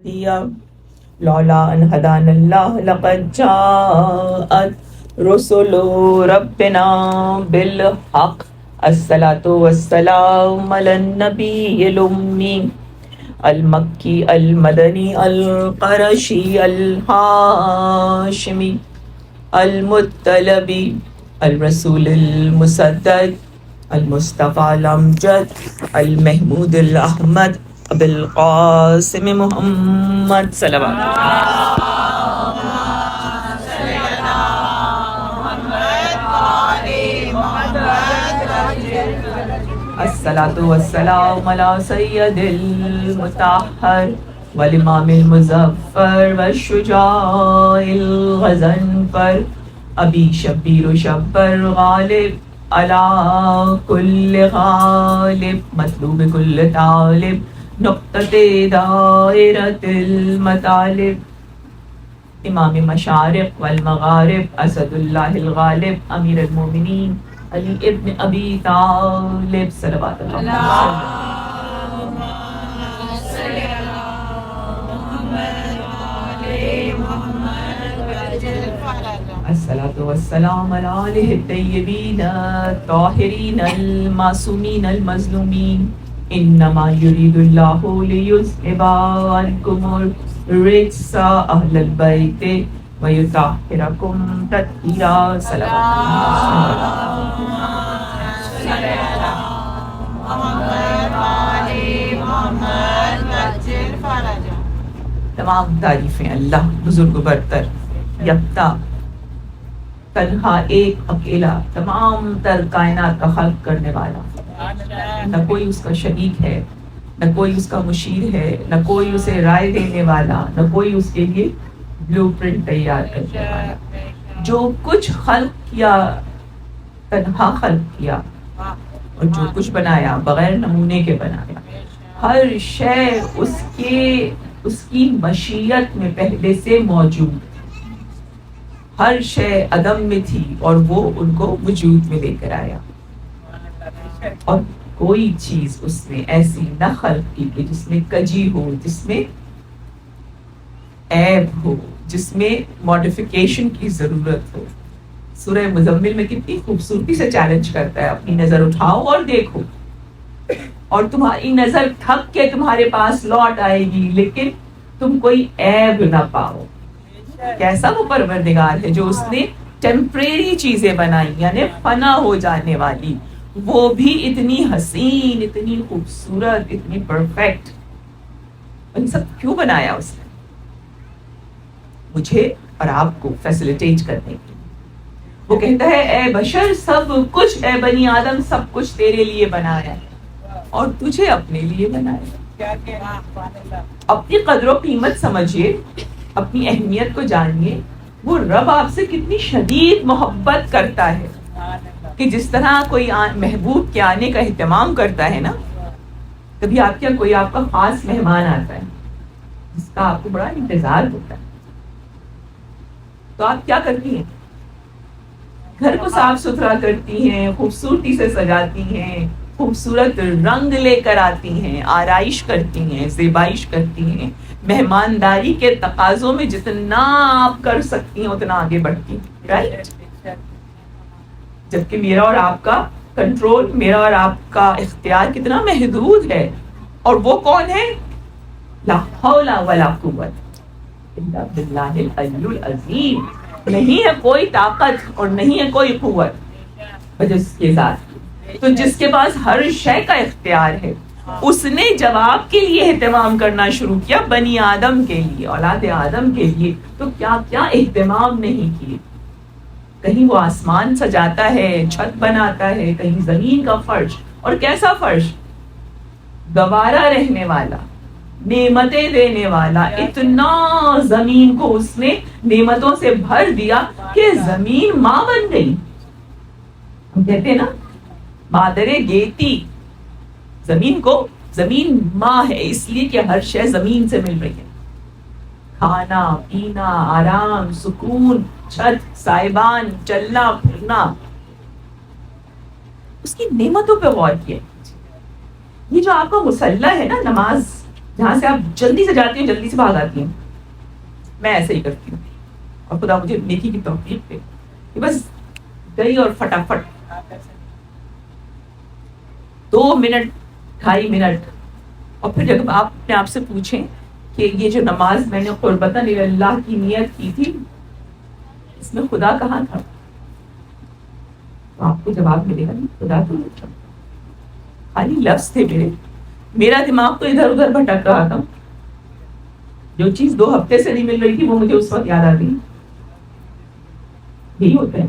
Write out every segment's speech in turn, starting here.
دیا لولا ان هدانا الله لقد جاءت رسل ربنا بالحق الصلاة والسلام على النبي الأمي المكي المدني القرشي الهاشمي المطلبي الرسول المسدد المصطفى الأمجد المحمود الأحمد ابو القاسم محمد صلی اللہ علیہ وسلم الصلاة والسلام على سید المطہر والامام المظفر والشجاع الغضنفر ابی شبیر و شبر غالب على كل غالب مطلوب كل طالب نقطة دائرة المطالب امام مشارق والمغارب اسد اللہ الغالب امیر المومنین علی ابن ابی طالب صلوات اللہ الصلاة والسلام على آلہ الطیبین الطاہرین المعصومین المظلومین انما یرید اللہ لیذہب عنکم الرجس اہل البیت ویطہرکم تطہیرا تمام تعریفیں اللہ بزرگ و برتر یکتا تنہا ایک اکیلا تمام تر کائنات کا خلق کرنے والا، نہ کوئی اس کا شریک ہے، نہ کوئی اس کا مشیر ہے، نہ کوئی اسے رائے دینے والا، نہ کوئی اس کے لیے بلو پرنٹ تیار کرنے والا۔ جو کچھ خلق کیا تنہا خلق کیا، اور جو کچھ بنایا بغیر نمونے کے بنایا۔ ہر شے اس کی مشیت میں پہلے سے موجود، ہر شے عدم میں تھی اور وہ ان کو وجود میں لے کر آیا، اور کوئی چیز اس نے ایسی نہ خلق کی کہ جس میں کجی ہو، جس میں عیب ہو، جس میں ماڈیفیکیشن کی ضرورت ہو۔ سورہ مزمل میں کتنی خوبصورتی سے چیلنج کرتا ہے، اپنی نظر اٹھاؤ اور دیکھو، اور تمہاری نظر تھک کے تمہارے پاس لوٹ آئے گی لیکن تم کوئی عیب نہ پاؤ۔ کیسا وہ پروردگار ہے جو اس نے ٹیمپریری چیزیں بنائی، یعنی فنا ہو جانے والی، وہ بھی اتنی حسین، اتنی خوبصورت، اتنی پرفیکٹ۔ ان سب کیوں بنایا اس نے؟ مجھے اور آپ کو فیسیلیٹیٹ کرنے کی۔ وہ کہتا ہے اے بشر سب کچھ، اے بنی آدم سب کچھ تیرے لیے بنایا ہے اور تجھے اپنے لیے بنایا۔ اپنی قدر و قیمت سمجھیے، اپنی اہمیت کو جانیے۔ وہ رب آپ سے کتنی شدید محبت کرتا ہے کہ جس طرح کوئی محبوب کے آنے کا اہتمام کرتا ہے نا، کبھی آپ کا کوئی آپ کا خاص مہمان آتا ہے جس کا آپ کو بڑا انتظار ہوتا ہے، تو آپ کیا کرتی ہیں؟ گھر کو صاف ستھرا کرتی ہیں، خوبصورتی سے سجاتی ہیں، خوبصورت رنگ لے کر آتی ہیں، آرائش کرتی ہیں، زیبائش کرتی ہیں، مہمانداری کے تقاضوں میں جتنا آپ کر سکتی ہیں اتنا آگے بڑھتی ہیں، رائٹ؟ جبکہ میرا اور آپ کا کنٹرول، میرا اور آپ کا اختیار کتنا محدود ہے، اور وہ کون ہے؟ لا حول ولا قوت الا باللہ العلی العظیم۔ نہیں ہے کوئی طاقت اور نہیں ہے کوئی قوت مگر اس کے ذات کی۔ تو جس کے پاس ہر شے کا اختیار ہے، اس نے جب آپ کے لیے اہتمام کرنا شروع کیا، بنی آدم کے لیے، اولاد آدم کے لیے، تو کیا کیا اہتمام نہیں کیے۔ کہیں وہ آسمان سجاتا ہے، چھت بناتا ہے، کہیں زمین کا فرش، اور کیسا فرش؟ گوارا رہنے والا، نعمتیں دینے والا۔ اتنا زمین کو اس نے نعمتوں سے بھر دیا کہ زمین ماں بن گئی۔ ہم کہتے ہیں نا مادر گیتی، زمین کو، زمین ماں ہے اس لیے کہ ہر شے زمین سے مل رہی ہے، کھانا پینا، آرام، سکون، چھت، سائبان، چلنا پھرنا، اس کی نعمتوں پہ غور کیا۔ یہ جو آپ کا مسلح ہے نا، نماز جہاں سے آپ جلدی سے جاتی ہیں جلدی سے بھاگ آتی ہیں. میں ایسے ہی کرتی ہوں, اور خدا مجھے نیکی کی توفیق دے کہ بس گئی اور فٹافٹ 2 منٹ 2.5 منٹ. اور پھر جب آپ اپنے آپ سے پوچھیں کہ یہ جو نماز میں نے قربتاً اللہ کی نیت کی تھی, اس میں خدا کہاں تھا, تو آپ کو جواب ملے گا نہیں, خدا تو نہیں تھا, خالی لفظ تھے میرے. میرا دماغ تو ادھر ادھر بھٹک رہا تھا, جو چیز 2 ہفتے سے نہیں مل رہی تھی وہ مجھے اس وقت یاد آ گئی. یہی ہوتا ہے,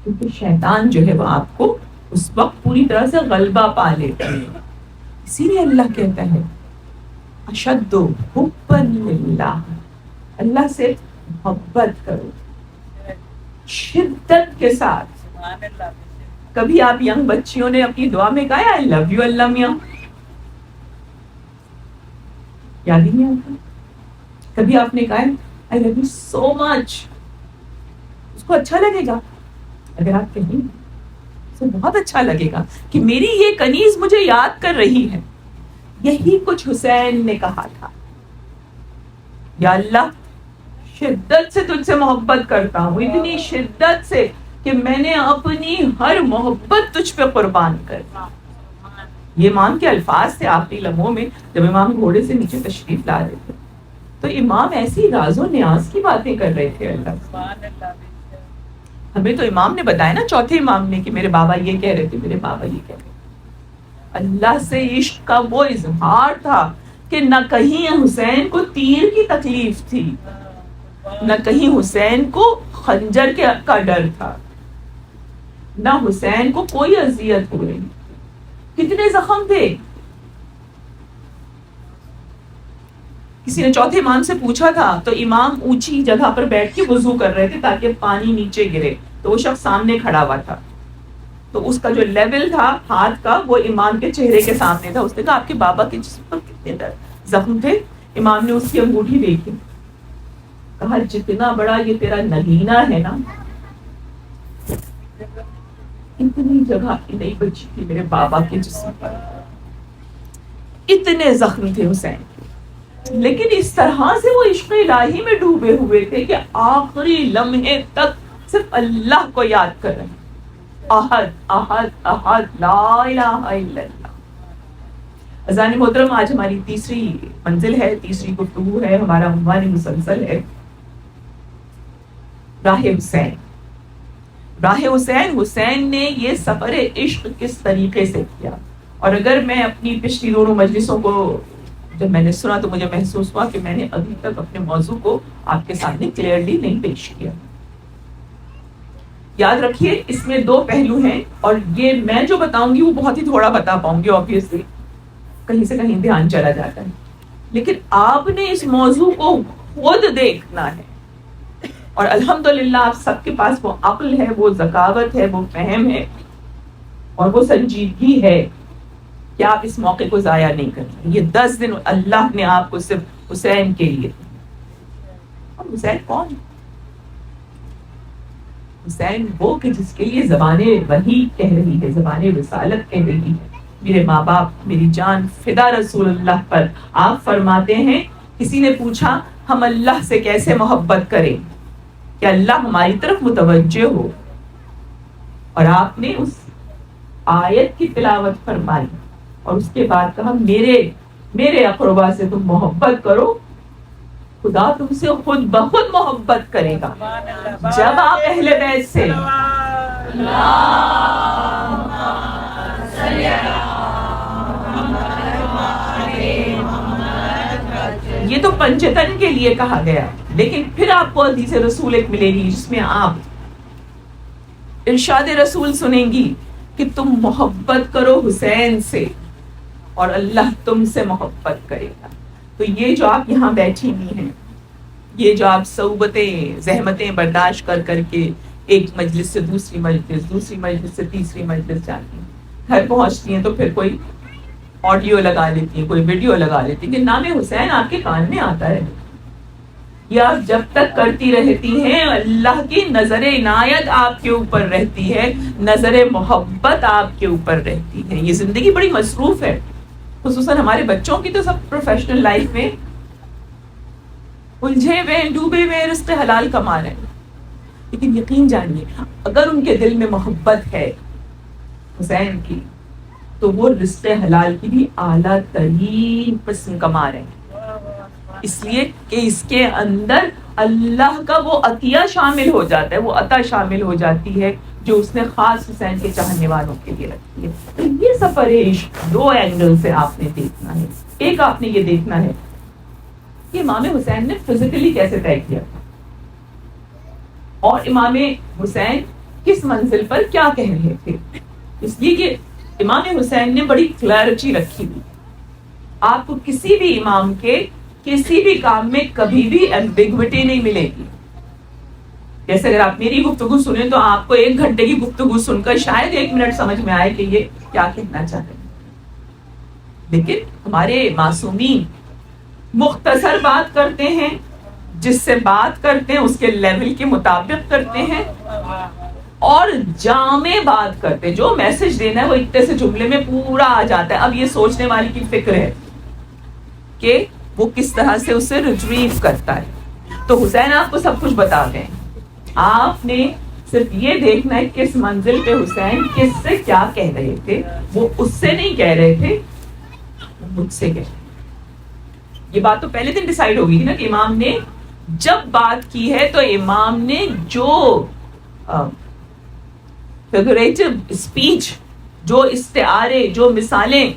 کیونکہ شیطان جو ہے وہ آپ کو اس وقت پوری طرح سے غلبہ پا لیتا ہے. اسی لیے اللہ کہتا ہے اشد حبا للہ, اللہ سے محبت کرو شدت کے ساتھ. کبھی آپ ینگ بچیوں نے اپنی دعا میں کہا آئی لو یو اللہ میاں, یاد ہی نہیں آتا. کبھی آپ نے کہا آئی لو یو سو مچ, اس کو اچھا لگے گا اگر آپ کہیں, اسے بہت اچھا لگے گا کہ میری یہ کنیز مجھے یاد کر رہی ہے. یہی کچھ حسین نے کہا تھا, یا اللہ شدت سے تجھ سے محبت کرتا ہوں, اتنی شدت سے کہ میں نے اپنی ہر محبت تجھ پہ قربان کر دی. یہ امام کے الفاظ تھے آخری لمحوں میں جب امام گھوڑے سے نیچے تشریف لا رہے تھے, تو امام ایسی راز و نیاز کی باتیں کر رہے تھے. اللہ ہمیں تو امام نے بتایا نا, چوتھے امام نے, کہ میرے بابا یہ کہہ رہے تھے, میرے بابا یہ کہہ رہے تھے. اللہ سے عشق کا وہ اظہار تھا کہ نہ کہیں حسین کو تیر کی تکلیف تھی, نہ کہیں حسین کو خنجر کا ڈر تھا, نہ حسین کو کوئی اذیت ہو رہی. کتنے زخم تھے. کسی نے چوتھے امام سے پوچھا تھا, تو امام اونچی جگہ پر بیٹھ کے وضو کر رہے تھے تاکہ پانی نیچے گرے, تو وہ شخص سامنے کھڑا ہوا تھا, تو اس کا جو لیول تھا ہاتھ کا وہ امام کے چہرے کے سامنے تھا. اس نے کہا آپ کے بابا کے جسم پر کتنے زخم تھے. امام نے اس کی انگوٹھی دیکھی, کہا جتنا بڑا یہ تیرا نگینہ ہے نا, اتنی جگہ نہیں بچی تھی میرے بابا کے جسم پر. اتنے زخم تھے حسین, لیکن اس طرح سے وہ عشق الہی میں ڈوبے ہوئے تھے کہ آخری لمحے تک صرف اللہ کو یاد کر رہے ہیں. احد احد احد لا الہ الا اللہ. اذان محترم, آج ہماری تیسری منزل ہے, تیسری گفتگو ہے, ہمارا عنوان مسلسل ہے راہ حسین. راہ حسین, حسین نے یہ سفر عشق کس طریقے سے کیا. اور اگر میں اپنی پچھلی دونوں مجلسوں کو جب میں نے سنا تو مجھے محسوس ہوا کہ میں نے ابھی تک اپنے موضوع کو آپ کے سامنے کلیئرلی نہیں پیش کیا. یاد رکھیے اس میں 2 پہلو ہیں, اور یہ میں جو بتاؤں گی وہ بہت ہی تھوڑا بتا پاؤں گی, آبویسلی کہیں سے کہیں دھیان چلا جاتا ہے, لیکن آپ نے اس موضوع کو خود دیکھنا ہے. اور الحمدللہ آپ سب کے پاس وہ عقل ہے, وہ ذکاوت ہے, وہ فہم ہے, اور وہ سنجیدگی ہے کہ آپ اس موقع کو ضائع نہیں کریں. یہ 10 دن اللہ نے آپ کو صرف حسین کے لیے. اور حسین کون؟ حسین وہ کہ جس کے لیے زبان وحی کہہ رہی ہے, زبان رسالت کہہ رہی ہے میرے ماں باپ میری جان فدا رسول اللہ پر. آپ فرماتے ہیں کسی نے پوچھا ہم اللہ سے کیسے محبت کریں کہ اللہ ہماری طرف متوجہ ہو, اور آپ نے اس آیت کی تلاوت فرمائی اور اس کے بعد کہا میرے اقربا سے تم محبت کرو, خدا تم سے خود بخود محبت کرے گا جب آپ اہل بیت سے یہ تو پنجتن کے لیے کہا گیا, لیکن پھر آپ کو حدیث رسول ایک ملے گی جس میں آپ ارشاد رسول سنیں گی کہ تم محبت کرو حسین سے اور اللہ تم سے محبت کرے گا. تو یہ جو آپ یہاں بیٹھی ہوئی ہیں, یہ جو آپ صعوبتیں زحمتیں برداشت کر کر کے ایک مجلس سے دوسری مجلس, دوسری مجلس سے تیسری مجلس جاتی ہیں, گھر پہنچتی ہیں تو پھر کوئی آڈیو لگا لیتی ہیں, کوئی ویڈیو لگا لیتی ہیں کہ نام حسین آپ کے کان میں آتا ہے. یہ آپ جب تک کرتی رہتی ہیں اللہ کی نظر عنایت آپ کے اوپر رہتی ہے, نظر محبت آپ کے اوپر رہتی ہے. یہ زندگی بڑی مصروف ہے, خصوصاً ہمارے بچوں کی تو سب پروفیشنل لائف میں الجھے ہوئے ڈوبے ہوئے رزق حلال کما رہے ہیں. لیکن یقین جانیے اگر ان کے دل میں محبت ہے حسین کی تو وہ رزق حلال کی بھی اعلیٰ ترین قسم کما رہے ہیں, اس لیے کہ اس کے اندر اللہ کا وہ عطیہ شامل ہو جاتا ہے, وہ عطا شامل ہو جاتی ہے جو اس نے خاص حسین کے چاہنے والوں کے لیے رکھی ہے. تو یہ سفر عشق دو اینگل سے آپ نے دیکھنا ہے. ایک آپ نے یہ دیکھنا ہے کہ امام حسین نے فزیکلی کیسے طے کیا اور امام حسین کس منزل پر کیا کہہ رہے تھے. اس لیے کہ امام حسین نے بڑی کلیئرٹی رکھی ہوئی, آپ کو کسی بھی امام کے کسی بھی کام میں کبھی بھی ایمبیگوٹی نہیں ملے گی. جیسے اگر آپ میری گفتگو سنیں تو آپ کو 1 گھنٹے کی گفتگو سن کر شاید 1 منٹ سمجھ میں آئے کہ یہ کیا کہنا چاہتے ہیں, لیکن ہمارے معصومین مختصر بات کرتے ہیں, جس سے بات کرتے ہیں اس کے لیول کے مطابق کرتے ہیں, اور جامع بات کرتے ہیں. جو میسج دینا ہے وہ اتنے سے جملے میں پورا آ جاتا ہے. اب یہ سوچنے والی کی فکر ہے کہ وہ کس طرح سے اسے ریٹریو کرتا ہے. تو حسین آپ کو سب کچھ بتا دیں, آپ نے صرف یہ دیکھنا ہے کس منزل پہ حسین کس سے کیا کہہ رہے تھے. وہ اس سے نہیں کہہ رہے تھے, وہ مجھ سے کہہ رہے تھے. یہ بات تو پہلے دن ڈیسائیڈ ہوگی تھی نا کہ امام نے جب بات کی ہے تو امام نے جو فیگوریٹو اسپیچ, جو استعارے, جو مثالیں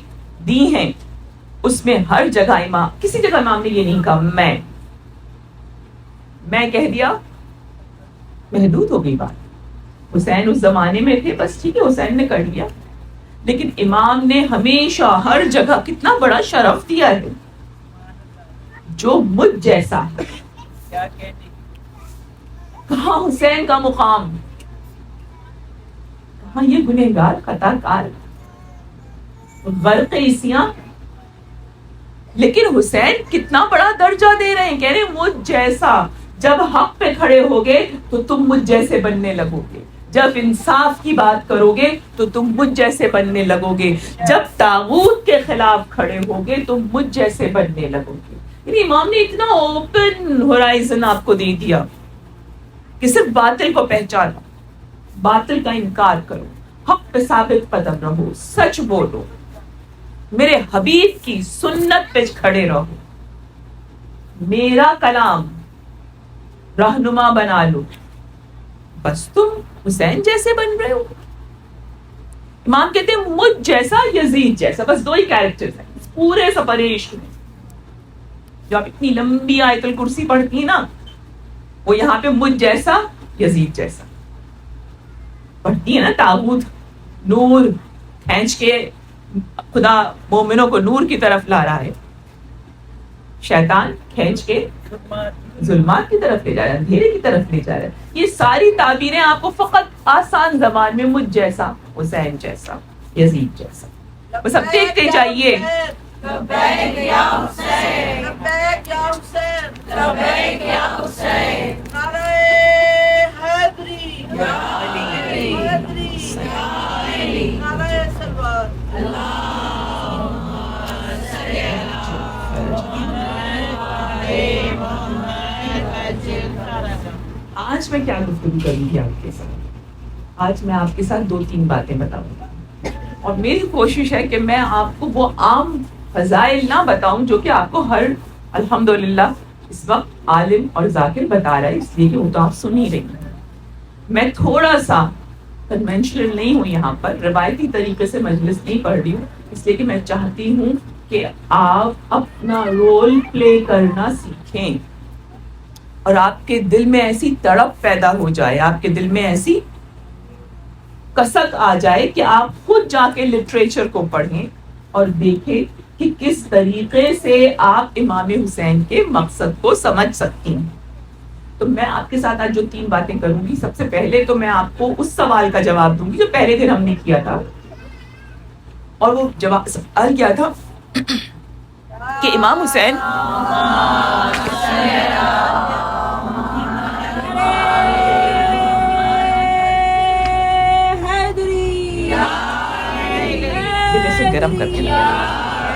دی ہیں, اس میں ہر جگہ امام, کسی جگہ امام نے یہ نہیں کہا میں کہہ دیا, محدود ہو گئی بات. حسین اس زمانے میں تھے, بس ٹھیک ہے حسین نے کر لیا. لیکن امام نے ہمیشہ ہر جگہ کتنا بڑا شرف دیا ہے, جو مجھ جیسا ہے. کہاں حسین کا مقام, کہاں یہ گنہگار خطا کار غرق عیسیاں, لیکن حسین کتنا بڑا درجہ دے رہے ہیں, کہہ رہے مجھ جیسا. جب حق پہ کھڑے ہوگے تو تم مجھ جیسے بننے لگو گے, جب انصاف کی بات کرو گے تو تم مجھ جیسے بننے لگو گے, جب طاغوت کے خلاف کھڑے ہوگے تم مجھ جیسے بننے لگو گے. یعنی امام نے اتنا اوپن ہورائزن آپ کو دے دیا کہ صرف باطل کو پہچانو, باطل کا انکار کرو, حق پہ ثابت قدم رہو, سچ بولو, میرے حبیب کی سنت پہ کھڑے رہو, میرا کلام رہنما بنا لو, بس تم حسین جیسے بن رہے ہو. امام کہتے ہیں مجھ جیسا یزید جیسا, بس 2 ہی کیریکٹرز ہیں پورے سفر عشق میں. جو آپ اتنی لمبی آیت الکرسی پڑھتی ہیں نا, وہ یہاں پہ مجھ جیسا یزید جیسا پڑھتی ہے نا. طاغوت نور کھینچ کے خدا مومنوں کو نور کی طرف لا رہا ہے, شیطان کھینچ کے ظلمات کی طرف لے جا رہا ہے, اندھیرے کی طرف لے جا رہا ہے. یہ ساری تعبیریں آپ کو فقط آسان زبان میں مجھ جیسا, حسین جیسا, یزید جیسا, بس اب دیکھتے جائیے. لبیک یا حسین, لبیک یا حسین, لبیک یا حسین. نعرہ حیدری یا علی, حیدری یا علی, نعرہ سلوات. اللہم صلی آج میں کیا گفتگو کروں گی آپ کے ساتھ. آج میں آپ کے ساتھ 2-3 باتیں بتاؤں گی, اور میری کوشش ہے کہ میں آپ کو وہ عام فضائل نہ بتاؤں جو کہ آپ کو ہر الحمدللہ اس وقت عالم اور ذاکر بتا رہا ہے, اس لیے کہ وہ تو آپ سن ہی رہی ہیں. میں تھوڑا سا کنونشنل نہیں ہوں, یہاں پر روایتی طریقے سے مجلس نہیں پڑھ رہی ہوں, اس لیے کہ میں چاہتی ہوں کہ آپ اپنا رول پلے کرنا سیکھیں اور آپ کے دل میں ایسی تڑپ پیدا ہو جائے, آپ کے دل میں ایسی کسک آ جائے کہ آپ خود جا کے لٹریچر کو پڑھیں اور دیکھیں کہ کس طریقے سے آپ امام حسین کے مقصد کو سمجھ سکتی ہیں. تو میں آپ کے ساتھ آج جو 3 باتیں کروں گی, سب سے پہلے تو میں آپ کو اس سوال کا جواب دوں گی جو پہلے دن ہم نے کیا تھا, اور وہ جواب سوال کیا تھا کہ امام حسین گرم کر کے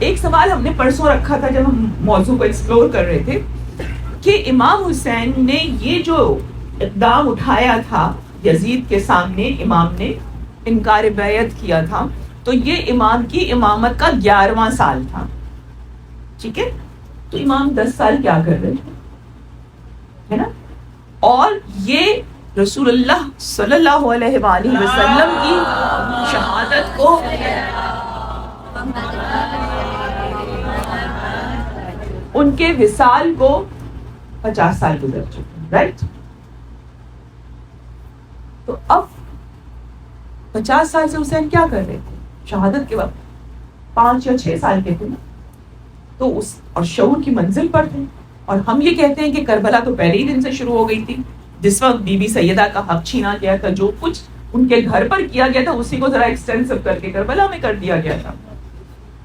ایک سوال ہم نے پرسوں رکھا تھا جب ہم موضوع کو ایکسپلور کر رہے تھے کہ امام حسین نے یہ جو اقدام اٹھایا تھا یزید کے سامنے، امام نے انکار بیعت کیا تھا، تو یہ امام کی امامت کا 11واں سال تھا، ٹھیک ہے؟ تو امام 10 سال کیا کر رہے تھے، ہے نا؟ اور یہ رسول اللہ صلی اللہ علیہ وآلہ وسلم کی شہادت کو ان کے وصال کو 50 سال گزر چکے، رائٹ؟ تو اب 50 سال سے حسین کیا کر رہے تھے؟ شہادت کے وقت 5 یا 6 سال کے تھے نا، تو اس اور شعور کی منزل پر تھے. اور ہم یہ کہتے ہیں کہ کربلا تو پہلے ہی دن سے شروع ہو گئی تھی، جس وقت بی بی سیدہ کا حق چھینا گیا تھا، جو کچھ ان کے گھر پر کیا گیا تھا اسی کو ذرا ایکسٹینسو کر کے کربلا میں کر دیا گیا تھا.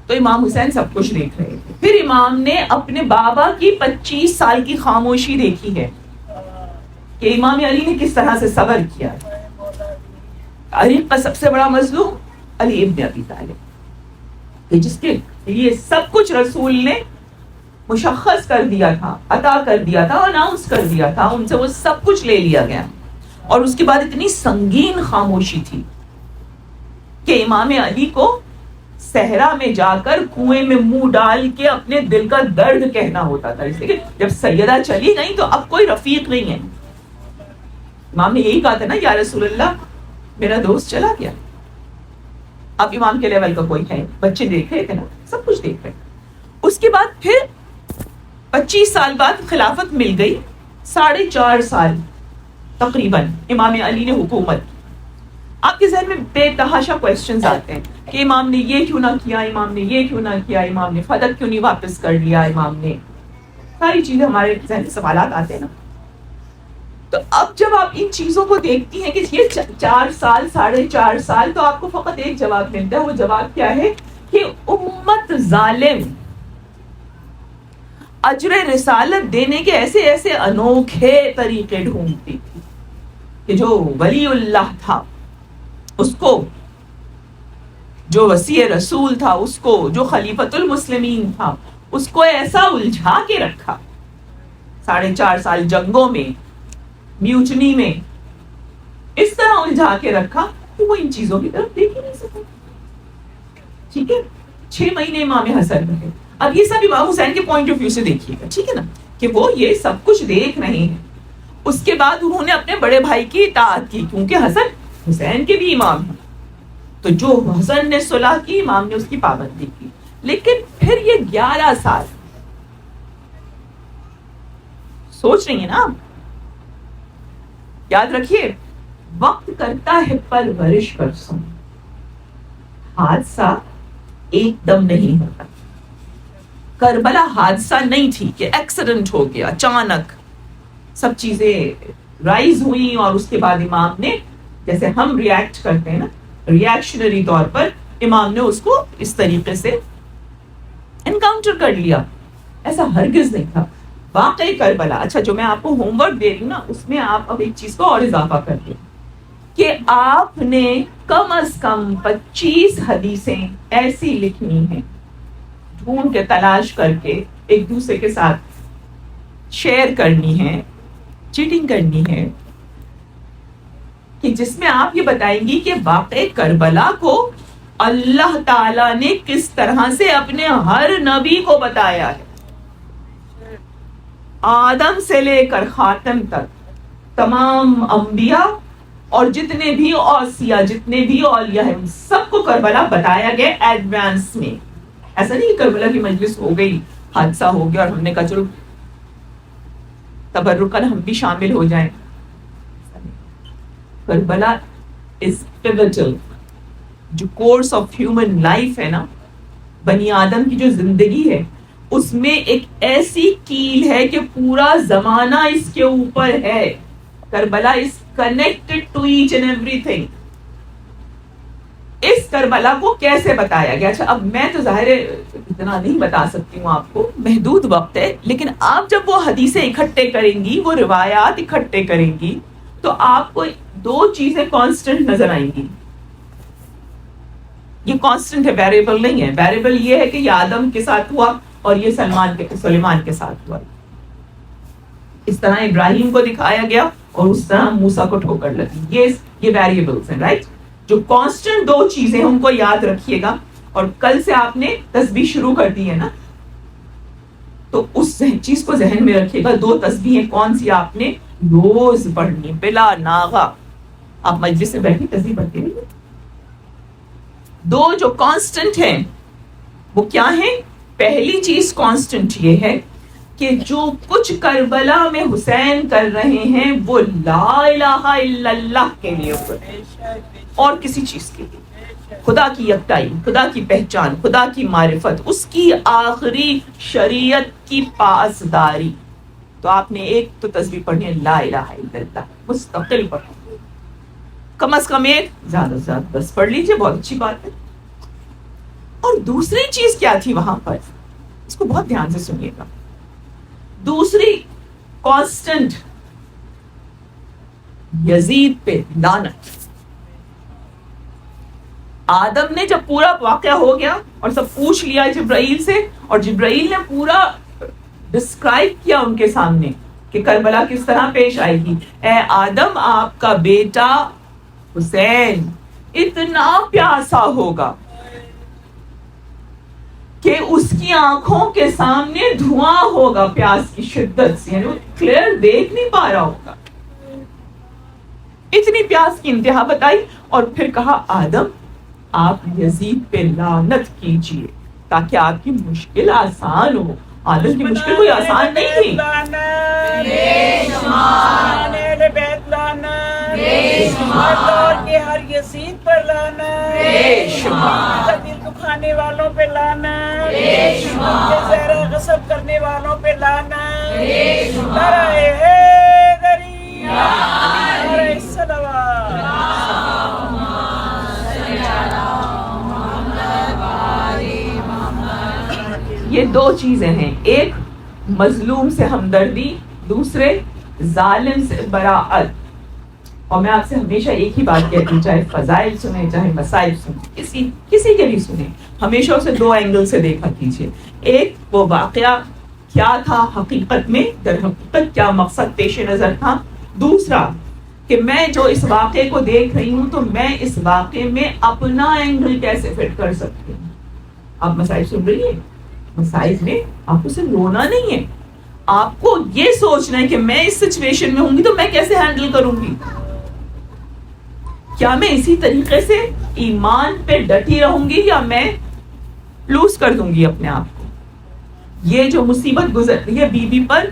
تو امام حسین سب کچھ دیکھ رہے تھے. پھر امام نے اپنے بابا کی 25 سال کی خاموشی دیکھی ہے کہ امام علی نے کس طرح سے صبر کیا. علی کا سب سے بڑا مظلوم علی ابن ابی طالب، کہ جس کے لیے سب کچھ رسول نے مشخص کر دیا تھا، عطا کر دیا تھا، اناؤنس کر دیا تھا، ان سے وہ سب کچھ لے لیا گیا. اور اس کے بعد اتنی سنگین خاموشی تھی کہ امام علی کو صحرا میں جا کر کنویں میں منہ ڈال کے اپنے دل کا درد کہنا ہوتا تھا، اس لیے کہ جب سیدہ چلی گئی تو اب کوئی رفیق نہیں ہے. امام نے یہی کہا تھا نا، یا رسول اللہ میرا دوست چلا گیا. اب امام کے لیول کا کوئی ہے، بچے دیکھ رہے تھے نا، سب کچھ دیکھ رہے. اس کے بعد پھر 25 سال بعد خلافت مل گئی، 4.5 سال تقریباً امام علی نے حکومت کی. آپ کے ذہن میں بے تحاشا کوسچنز آتے ہیں کہ امام نے یہ کیوں نہ کیا، امام نے یہ کیوں نہ کیا، امام نے فدق کیوں نہیں واپس کر لیا، امام نے ساری چیزیں ہمارے ذہن میں سوالات آتے ہیں نا. تو اب جب آپ ان چیزوں کو دیکھتی ہیں کہ یہ 4 سال 4.5 سال، تو آپ کو فقط ایک جواب ملتا ہے. وہ جواب کیا ہے کہ امت ظالم اجر رسالت دینے کے ایسے ایسے انوکھے طریقے ڈھونڈتی تھی کہ جو ولی اللہ تھا اس کو، جو وسیع رسول تھا اس کو، جو خلیفۃ المسلمین تھا اس کو ایسا الجھا کے رکھا 4.5 سال جنگوں میں، میوچنی میں، اس طرح الجھا کے رکھا کہ وہ ان چیزوں کی طرف دیکھ ہی نہیں سکا. ٹھیک ہے، 6 مہینے امام حسن رہے. اب یہ سب امام حسین کے پوائنٹ آف ویو سے دیکھیے گا، ٹھیک ہے نا، کہ وہ یہ سب کچھ دیکھ رہے ہیں. اس کے بعد انہوں نے اپنے بڑے بھائی کی اطاعت کی، کیونکہ حسن حسین کے بھی امام ہیں، تو جو حسن نے صلح کی امام نے اس کی پابندی کی. لیکن پھر یہ 11 سال سوچ رہی ہیں نا آپ، یاد رکھیے وقت کرتا ہے پرورش پرسوں، حادثہ ایک دم نہیں ہوتا. کربلا حادثہ نہیں تھی کہ ایکسیڈنٹ ہو گیا، اچانک سب چیزیں رائز ہوئی اور اس کے بعد امام نے، جیسے ہم ریئیکٹ کرتے ہیں نا، ریئیکشنری طور پر امام نے اس کو اس طریقے سے انکاؤنٹر کر لیا. ایسا ہرگز نہیں تھا. واقعی کربلا، اچھا جو میں آپ کو ہوم ورک دے رہی ہوں نا، اس میں آپ اب ایک چیز کو اور اضافہ کر دیں کہ آپ نے کم از کم 25 حدیثیں ایسی لکھنی ہیں، ڈھونڈ کے تلاش کر کے ایک دوسرے کے ساتھ شیئر کرنی ہے، چیٹنگ کرنی ہے، کہ جس میں آپ یہ بتائیں گی کہ واقعی کربلا کو اللہ تعالیٰ نے کس طرح سے اپنے ہر نبی کو بتایا ہے. آدم سے لے کر خاتم تک تمام انبیاء اور جتنے بھی اوصیاء، جتنے بھی اولیاء ہیں، ان سب کو کربلا بتایا گیا ایڈوانس میں. ایسا نہیں کہ کربلا کی مجلس ہو گئی، حادثہ ہو گیا اور ہم نے کہا چلو تبرکاً ہم بھی شامل ہو جائیں. کربلا از پیوٹل. جو کورس آف ہیومن لائف ہے نا، بنی آدم کی جو زندگی ہے، اس میں ایک ایسی کیل ہے کہ پورا زمانہ اس کے اوپر ہے. Karbala is connected to each and everything. اس کربلا کو کیسے بتایا گیا؟ اچھا اب میں تو ظاہر اتنا نہیں بتا سکتی ہوں آپ کو، محدود وقت ہے، لیکن آپ جب وہ حدیثیں اکٹھے کریں گی، وہ روایات اکٹھے کریں گی، تو آپ کو دو چیزیں کانسٹنٹ نظر آئیں گی. یہ کانسٹنٹ ہے، ویریبل نہیں ہے. ویریبل یہ ہے کہ یہ آدم کے ساتھ ہوا اور یہ سلیمان کے ساتھ ہوا. اس طرح ابراہیم کو دکھایا گیا اور اس طرح موسیٰ کو ٹھوکر لگی. یہ ویریبلز ہیں، رائٹ؟ جو کانسٹنٹ دو چیزیں ان کو یاد رکھیے گا. اور کل سے آپ نے تسبیح شروع کر دی ہے نا، تو اس چیز کو ذہن میں رکھیے گا. دو تسبیحیں کون سی آپ نے روز پڑھنی بلا ناغہ. آپ مجلس سے بیٹھی تسبیح پڑھتے ہیں. دو جو کانسٹنٹ ہیں وہ کیا ہیں؟ پہلی چیز کانسٹنٹ یہ ہے کہ جو کچھ کربلا میں حسین کر رہے ہیں وہ لا الہ الا اللہ کے لیے اور کسی چیز کے لیے. خدا کی یکتائی، خدا کی پہچان، خدا کی معرفت، اس کی آخری شریعت کی پاسداری. تو آپ نے ایک تو تسبیح پڑھنی ہے لا الہ الا اللہ، مستقل پڑھیں، کم از کم ایک، زیادہ سے زیادہ 10 پڑھ لیجیے، بہت اچھی بات ہے. اور دوسری چیز کیا تھی وہاں پر؟ اس کو بہت دھیان سے سنیے گا. دوسری کانسٹنٹ یزید پہ لعنت. آدم نے جب پورا واقعہ ہو گیا اور سب پوچھ لیا جبرائیل سے، اور جبرائیل نے پورا ڈسکرائب کیا ان کے سامنے کہ کربلا کس طرح پیش آئے گی. اے آدم، آپ کا بیٹا حسین اتنا پیاسا ہوگا کہ اس کی آنکھوں کے سامنے دھواں ہوگا پیاس کی شدت سے، یعنی وہ کلیئر دیکھ نہیں پا رہا ہوگا. اتنی پیاس کی انتہا بتائی اور پھر کہا آدم آپ یزید پہ لعنت کیجئے تاکہ آپ کی مشکل آسان ہو. آدم کی مشکل کوئی آسان نہیں تھی. ہر یزید پر لعنت، دل دکھانے والوں پہ لعنت، زہر غصب کرنے والوں پہ لعنت. نعرہ حیدری، نعرہ صلوات. یہ دو چیزیں ہیں، ایک مظلوم سے ہمدردی، دوسرے ظالم سے براءت. اور میں آپ سے ہمیشہ ایک ہی بات کہتی ہوں، چاہے فضائل سنیں چاہے مسائل سنیں، کسی کے بھی سنیں، ہمیشہ اسے دو اینگل سے دیکھا کیجیے. ایک وہ واقعہ کیا تھا حقیقت میں، در حقیقت کیا مقصد پیش نظر تھا. دوسرا کہ میں جو اس واقعے کو دیکھ رہی ہوں تو میں اس واقعے میں اپنا اینگل کیسے فٹ کر سکتی ہوں. آپ مسائل سن رہی ہیں، مسائل میں آپ کو صرف رونا نہیں ہے، آپ کو یہ سوچنا ہے کہ میں اس سچویشن میں ہوں گی تو میں کیسے ہینڈل کروں گی. کیا میں اسی طریقے سے ایمان پہ ڈٹی رہوں گی یا میں لوز کر دوں گی اپنے آپ کو. یہ جو مصیبت گزر رہی ہے بی بی پر،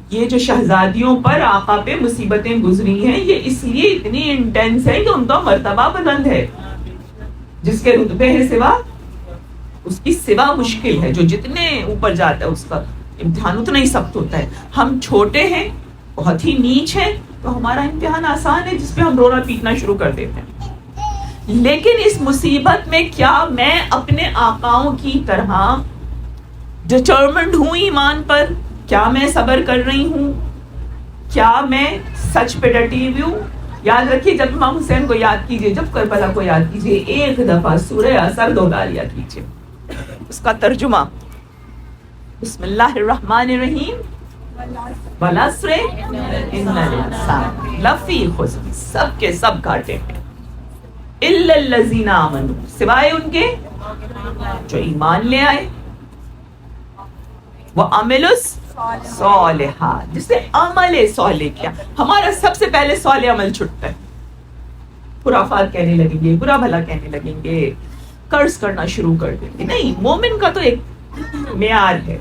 یہ جو شہزادیوں پر آقا پہ مصیبتیں گزری ہیں، یہ اس لیے اتنی انٹینس ہے کہ ان کا مرتبہ بلند ہے. جس کے رتبے ہے سوا، اس کی سوا مشکل ہے. جو جتنے اوپر جاتا ہے اس کا امتحان اتنا ہی سخت ہوتا ہے. ہم چھوٹے ہیں، بہت ہی نیچ ہیں، تو ہمارا امتحان آسان ہے جس پہ ہم رونا پیٹنا شروع کر دیتے ہیں. لیکن اس مصیبت میں کیا میں اپنے آقاؤں کی طرح ڈٹرمنڈ ہوں ایمان پر؟ کیا میں صبر کر رہی ہوں؟ کیا میں سچ پہ ڈٹی ہوئی ہوں؟ یاد رکھیے، جب امام حسین کو یاد کیجئے، جب کربلا کو یاد کیجئے، ایک دفعہ سورہ اثر دوہرا لیا کیجئے. اس کا ترجمہ بسم اللہ الرحمن الرحیم والعصر ان الانسان لفی خسر، سب کے سب گھاٹے ہیں، الا الذین آمنوا، سوائے ان کے جو ایمان لے آئے، وعملوا الصالحات، جس نے عمل صالح کیا. ہمارا سب سے پہلے صالح عمل چھٹتا ہے. خرافات کہنے لگیں گے، برا بھلا کہنے لگیں گے، قرض کرنا شروع کر دیں گے. نہیں، مومن کا تو ایک معیار ہے،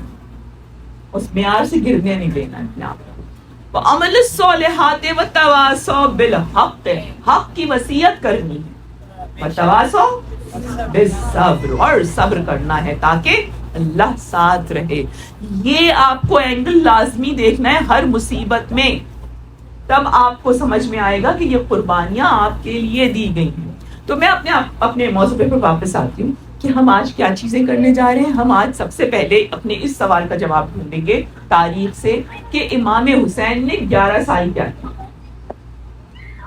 اس معیار سے گرنے نہیں دینا اپنے آپ کو. وعملوا الصالحات وتواصوا بالحق، حق کی وصیت کرنی ہے، وتواصوا بالصبر، اور صبر کرنا ہے تاکہ اللہ ساتھ رہے. یہ آپ کو اینگل لازمی دیکھنا ہے ہر مصیبت میں، تب آپ کو سمجھ میں آئے گا کہ یہ قربانیاں آپ کے لیے دی گئی ہیں. تو میں اپنے موضوع پر واپس آتی ہوں کہ ہم آج کیا چیزیں کرنے جا رہے ہیں. ہم آج سب سے پہلے اپنے اس سوال کا جواب ڈھونڈیں گے تاریخ سے کہ امام حسین نے 11 سال کیا کیا.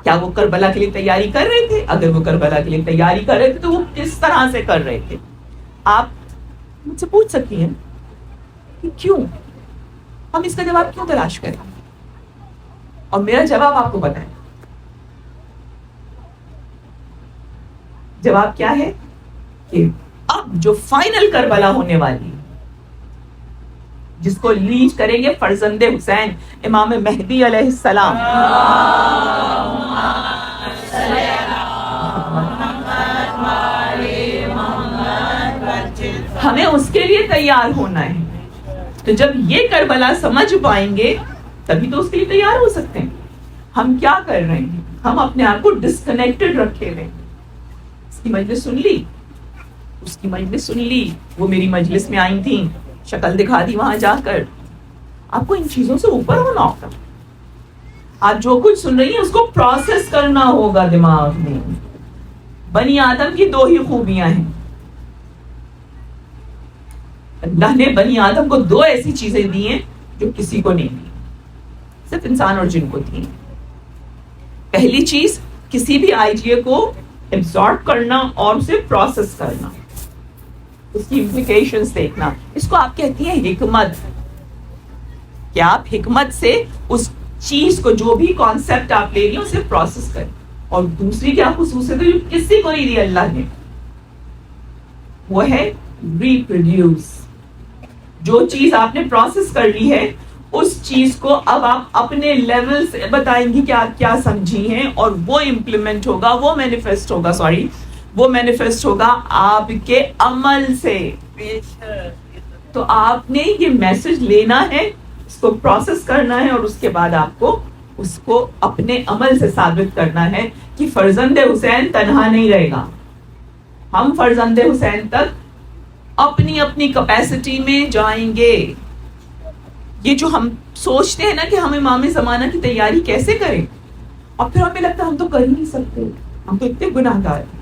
کیا وہ کربلا کے لیے تیاری کر رہے تھے؟ اگر وہ کربلا کے لیے تیاری کر رہے تھے تو وہ کس طرح سے کر رہے تھے؟ آپ مجھ سے پوچھ سکتی ہیں کہ کیوں؟ ہم اس کا جواب کیوں تلاش کریں؟ اور میرا جواب آپ کو بتائیں. جواب کیا ہے کہ اب جو فائنل کربلا ہونے والی ہے، جس کو لیڈ کریں گے فرزند حسین امام مہدی علیہ السلام، ہمیں اس کے لیے تیار ہونا ہے. تو جب یہ کربلا سمجھ پائیں گے تبھی تو اس کے لیے تیار ہو سکتے ہیں. ہم کیا کر رہے ہیں؟ ہم اپنے آپ کو ڈسکنیکٹڈ رکھے ہوئے. اس کی مجلس سن لی، اس کی مجلس سن لی، وہ میری مجلس میں آئی تھیں، شکل دکھا دی وہاں جا کر. آپ کو ان چیزوں سے اوپر ہونا ہوگا. آپ جو کچھ سن رہی ہیں اس کو پروسیس کرنا ہوگا دماغ میں. بنی آدم کی 2 ہی خوبیاں ہیں. اللہ نے بنی آدم کو 2 ایسی چیزیں دی ہیں جو کسی کو نہیں دی، صرف انسان اور جن کو دی. پہلی چیز کسی بھی آئیڈیا کو ایبزارب کرنا اور اسے پروسیس کرنا، اس کی امپلیکیشنز دیکھنا. اس کو آپ کہتی ہیں حکمت. کہ آپ حکمت سے اس چیز کو، جو بھی کانسیپٹ آپ لے رہی ہیں، اسے پروسیس کریں. اور دوسری کیا خصوصیت ہے جو کسی کو نہیں دی اللہ نے؟ وہ ہے ریپروڈیوس. جو چیز آپ نے پروسیس کر لی ہے اس چیز کو اب آپ اپنے لیول سے بتائیں گی کہ آپ کیا سمجھی ہیں، اور وہ امپلیمنٹ ہوگا، وہ مینیفیسٹ ہوگا آپ کے عمل سے. تو آپ نے یہ میسج لینا ہے، اس کو پروسیس کرنا ہے، اور اس کے بعد آپ کو اس کو اپنے عمل سے ثابت کرنا ہے کہ فرزند حسین تنہا نہیں رہے گا. ہم فرزند حسین تک اپنی اپنی کیپیسٹی میں جائیں گے. یہ جو ہم سوچتے ہیں نا کہ ہم امام زمانہ کی تیاری کیسے کریں، اور پھر ہمیں لگتا ہے ہم تو کر ہی نہیں سکتے، ہم تو اتنے گناہ گار ہیں،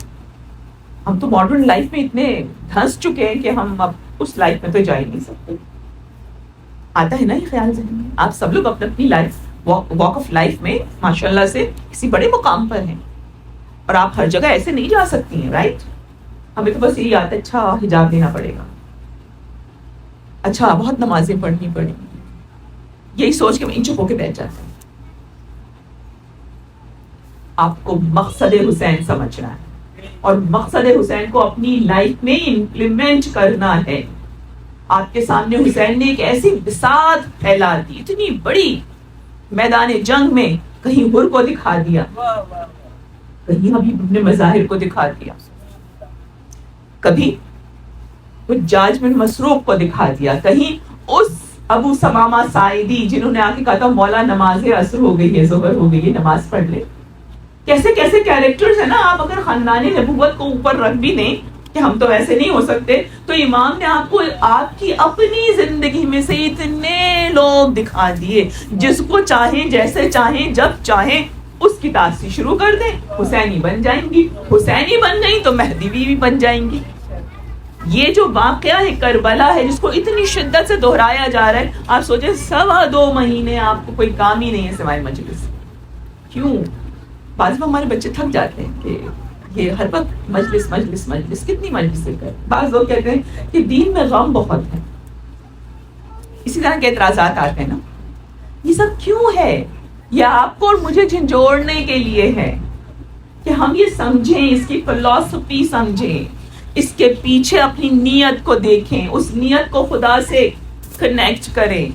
ہم تو ماڈرن لائف میں اتنے دھنس چکے ہیں کہ ہم اب اس لائف میں تو جا ہی نہیں سکتے. آتا ہے نا یہ خیال ذہن میں؟ آپ سب لوگ اپنی اپنی لائف واک آف لائف میں ماشاءاللہ سے کسی بڑے مقام پر ہیں، اور آپ ہر جگہ ایسے نہیں جا سکتی ہیں، رائٹ؟ ہمیں تو بس یہی آتا ہے اچھا حجاب دینا پڑے گا، اچھا بہت نمازیں پڑھنی پڑیں گی، یہی سوچ کے ہم چپ ہو کے بیٹھ جاتے ہیں. آپ کو مقصد حسین سمجھنا ہے اور مقصد حسین کو اپنی لائف میں امپلیمنٹ کرنا ہے. آپ کے سامنے حسین نے ایک ایسی بساط پھیلا دی، اتنی بڑی، میدان جنگ میں کہیں حر کو دکھا دیا، کہیں حبیب ابن مظاہر کو دکھا دیا، کبھی حجاج بن مسروق کو دکھا دیا، کہیں اس ابو سمامہ ساعدی جنہوں نے آ کے کہا تھا مولا نماز عصر ہو گئی ہے، ظہر ہو گئی ہے، نماز پڑھ لے. کیسے کیسے کیریکٹرز ہیں نا. آپ اگر خاندان نبوت کو اوپر رکھ بھی دیں کہ ہم تو ایسے نہیں ہو سکتے، تو امام نے آپ کو آپ کی اپنی زندگی میں سے اتنے لوگ دکھا دیے، جس کو چاہیں، جیسے چاہیں، جب چاہیں اس کی تاثیر شروع کر دیں، حسینی بن جائیں گی. حسینی بن گئی تو مہدی بھی بن جائیں گی. یہ جو واقعہ ہے کربلا ہے، جس کو اتنی شدت سے دہرایا جا رہا ہے، آپ سوچیں 2.25 مہینے آپ کو کوئی کام ہی نہیں ہے سوائے مجلس. کیوں؟ بعض ہمارے بچے تھک جاتے ہیں کہ یہ ہر وقت مجلس مجلس مجلس، کتنی مجلسیں کریں. بعض لوگ کہتے ہیں کہ دین میں غم بہت ہے، اسی طرح کے اعتراضات آتے ہیں نا. یہ سب کیوں ہے؟ یہ آپ کو اور مجھے جھنجھوڑنے کے لیے ہے کہ ہم یہ سمجھیں، اس کی فلسفی سمجھیں، اس کے پیچھے اپنی نیت کو دیکھیں، اس نیت کو خدا سے کنیکٹ کریں،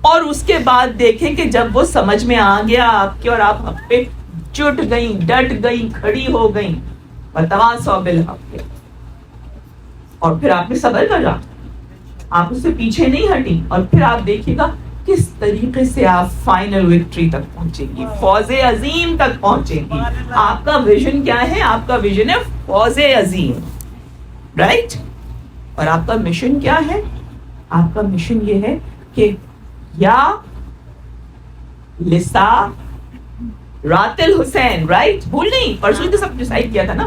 اور اس کے بعد دیکھیں کہ جب وہ سمجھ میں آ گیا آپ کے، اور آپ حق پہ جٹ گئیں، ڈٹ گئیں، کھڑی ہو گئیں، وتواصوا بالحق، اور پھر آپ نے صبر کرا، آپ اس سے پیچھے نہیں ہٹی، اور پھر آپ دیکھیے گا کس طریقے سے آپ فائنل وکٹری تک پہنچیں گی، فوز عظیم تک پہنچیں گی. آپ کا ویژن کیا ہے؟ آپ کا ویژن ہے فوز عظیم، رائٹ؟ اور آپ کا مشن کیا ہے؟ آپ کا مشن یہ ہے کہ یا لسا رات الحسین، رائٹ؟ بھول نہیں، پرسوں تو سب ڈیسائیڈ کیا تھا نا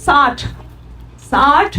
60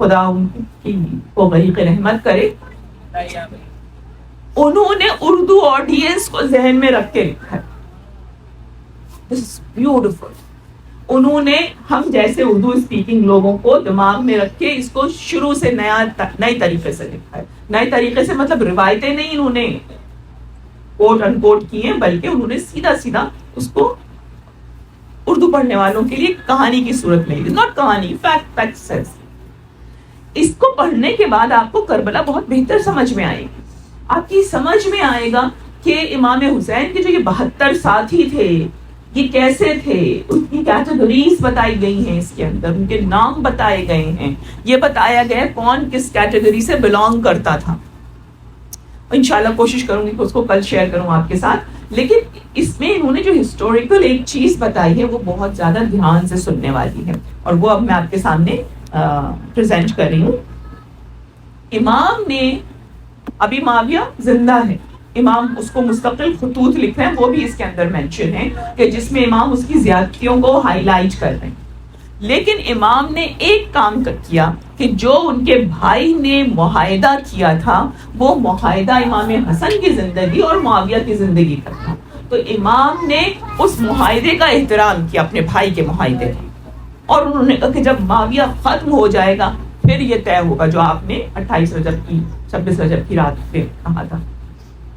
خدا ان کی کو غریق رحمت کرے، انہوں نے اردو آڈینس کو ذہن میں رکھ کے لکھا ہے. This is beautiful. انہوں نے ہم جیسے اردو اسپیکنگ لوگوں کو دماغ میں رکھ کے اس کو شروع سے نئی طریقے سے لکھا ہے. نئے طریقے سے مطلب روایتیں نہیں انہوں نے کوٹ ان کوٹ کی ہیں، بلکہ انہوں نے سیدھا سیدھا اس کو اردو پڑھنے والوں کے لیے کہانی کی صورت میں، ناٹ کہانی، فیکٹ سینس. اس کو پڑھنے کے بعد آپ کو کربلا بہت بہتر سمجھ میں آئے گی. آپ کی سمجھ میں آئے گا کہ امام حسین کے جو یہ 72 ساتھی تھے یہ کیسے تھے، ان کی کیٹیگریز بتائی گئی ہیں، اس کے اندر ان کے نام بتائے گئے ہیں، یہ بتایا گیا کون کس کیٹیگری سے بلانگ کرتا تھا. انشاءاللہ کوشش کروں گی کہ اس کو کل شیئر کروں آپ کے ساتھ. لیکن اس میں انہوں نے جو ہسٹوریکل ایک چیز بتائی ہے وہ بہت زیادہ دھیان سے سننے والی ہے، اور وہ اب میں آپ کے سامنے پریزنٹ کر رہی ہوں. امام نے ابھی معاویہ زندہ ہے، امام اس کو مستقل خطوط لکھ رہے ہیں، وہ بھی اس کے اندر مینشن ہے کہ جس میں امام اس کی زیادتیوں کو ہائی لائٹ کر رہے ہیں. لیکن امام نے ایک کام کیا کہ جو ان کے بھائی نے معاہدہ کیا تھا وہ معاہدہ امام حسن کی زندگی اور معاویہ کی زندگی کا تھا. تو امام نے اس معاہدے کا احترام کیا، اپنے بھائی کے معاہدے کا، اور انہوں نے کہا کہ جب معاویہ ختم ہو جائے گا پھر یہ طے ہوگا جو آپ نے 26 رجب کی رات پہ کہا تھا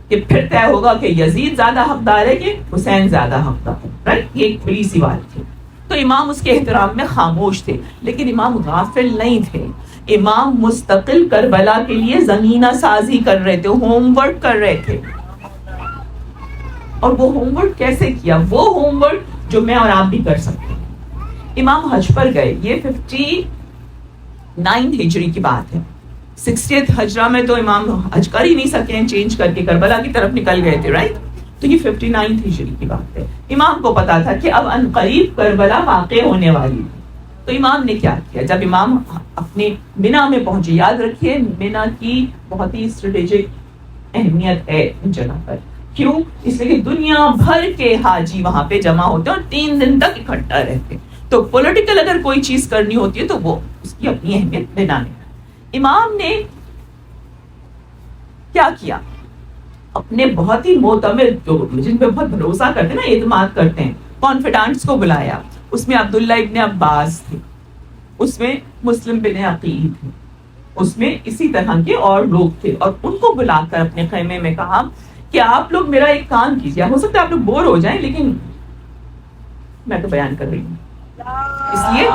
کہ پھر طے ہوگا کہ یزید زیادہ حقدار ہے کہ حسین زیادہ حقدار ہے. رائٹ، یہ ایک بڑی سی بات تھی. تو امام اس کے احترام میں خاموش تھے، لیکن امام غافل نہیں تھے. امام مستقل کربلا کے لیے زمینہ سازی کر رہے تھے، ہوم ورک کر رہے تھے. اور وہ ہوم ورک کیسے کیا؟ وہ ہوم ورک جو میں اور آپ بھی کر سکتے ہیں. امام حج پر گئے، یہ 59 ہجری کی بات ہے. 60th ہجرہ میں تو امام حج کر ہی نہیں سکے، چینج کر کے کربلا کی طرف نکل گئے تھے. رائٹ، تو یہ 59 ہجری کی بات ہے. امام کو پتا تھا کہ اب عنقریب کربلا واقع ہونے والی ہے. تو امام نے کیا کیا؟ جب امام اپنے منا میں پہنچے، یاد رکھیے منا کی بہت ہی اسٹریٹجک اہمیت ہے ان جگہ پر. کیوں؟ اس لیے کہ دنیا بھر کے حاجی وہاں پہ جمع ہوتے ہیں اور 3 دن تک اکٹھا رہتے. تو پولیٹیکل اگر کوئی چیز کرنی ہوتی ہے تو وہ اس کی اپنی اہمیت بنانے. امام نے کیا کیا؟ اپنے بہت ہی معتمد جو جن پہ بہت بھروسہ کرتے ہیں نا، اعتماد کرتے ہیں، کانفیڈنٹس کو بلایا. اس میں عبداللہ ابن عباس تھے، اس میں مسلم بن عقیل تھے، اس میں اسی طرح کے اور لوگ تھے. اور ان کو بلا کر اپنے خیمے میں کہا کہ آپ لوگ میرا ایک کام کیجیے. ہو سکتا ہے آپ لوگ بور ہو جائیں، لیکن میں تو بیان کر رہی ہوں اس لیے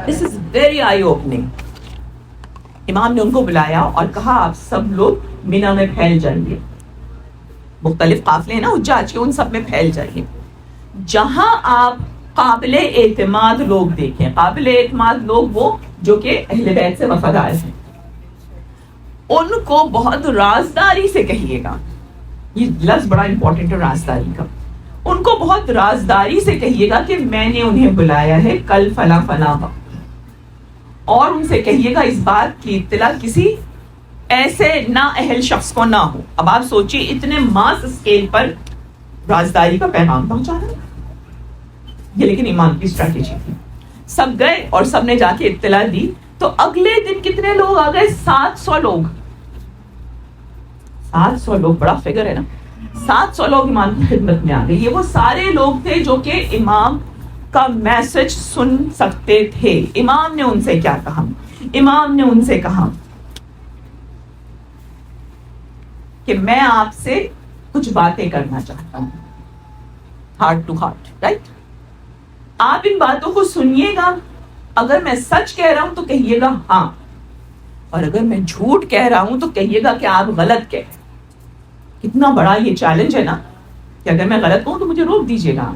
This is very eye-opening. امام نے ان کو بلایا اور کہا آپ سب لوگ مینا میں پھیل جائیے. مختلف قافلے ہیں نا حجاج کے، ان سب میں پھیل جائیے. جہاں آپ قابل اعتماد لوگ دیکھیں، قابل اعتماد لوگ وہ جو کہ اہل بیت سے وفادار ہیں، ان کو بہت رازداری سے کہیے گا. یہ لفظ بڑا امپورٹنٹ ہے رازداری کا. ان کو بہت رازداری سے کہیے گا کہ میں نے انہیں بلایا ہے کل فلاں فلاں وقت. اور ان سے کہیے گا اس بات کی اطلاع کسی ایسے نااہل شخص کو نہ ہو. اب آپ سوچیے اتنے ماس اسکیل پر رازداری کا پیغام پہنچانا، یہ لیکن امام کی اسٹریٹجی تھی. سب گئے اور سب نے جا کے اطلاع دی. تو اگلے دن کتنے لوگ آ گئے؟ 700 لوگ. 700 لوگ بڑا فگر ہے نا. 700 لوگ امام کی خدمت میں آ گئے. یہ وہ سارے لوگ تھے جو کہ امام کا میسج سن سکتے تھے. امام نے ان سے کیا کہا؟ امام نے ان سے کہا کہ میں آپ سے کچھ باتیں کرنا چاہتا ہوں، ہارٹ ٹو ہارٹ. رائٹ، آپ ان باتوں کو سنیے گا. اگر میں سچ کہہ رہا ہوں تو کہیے گا ہاں، اور اگر میں جھوٹ کہہ رہا ہوں تو کہیے گا کہ آپ غلط کہہ. کتنا بڑا یہ چیلنج ہے نا کہ اگر میں غلط کہوں تو مجھے روک دیجیے گا.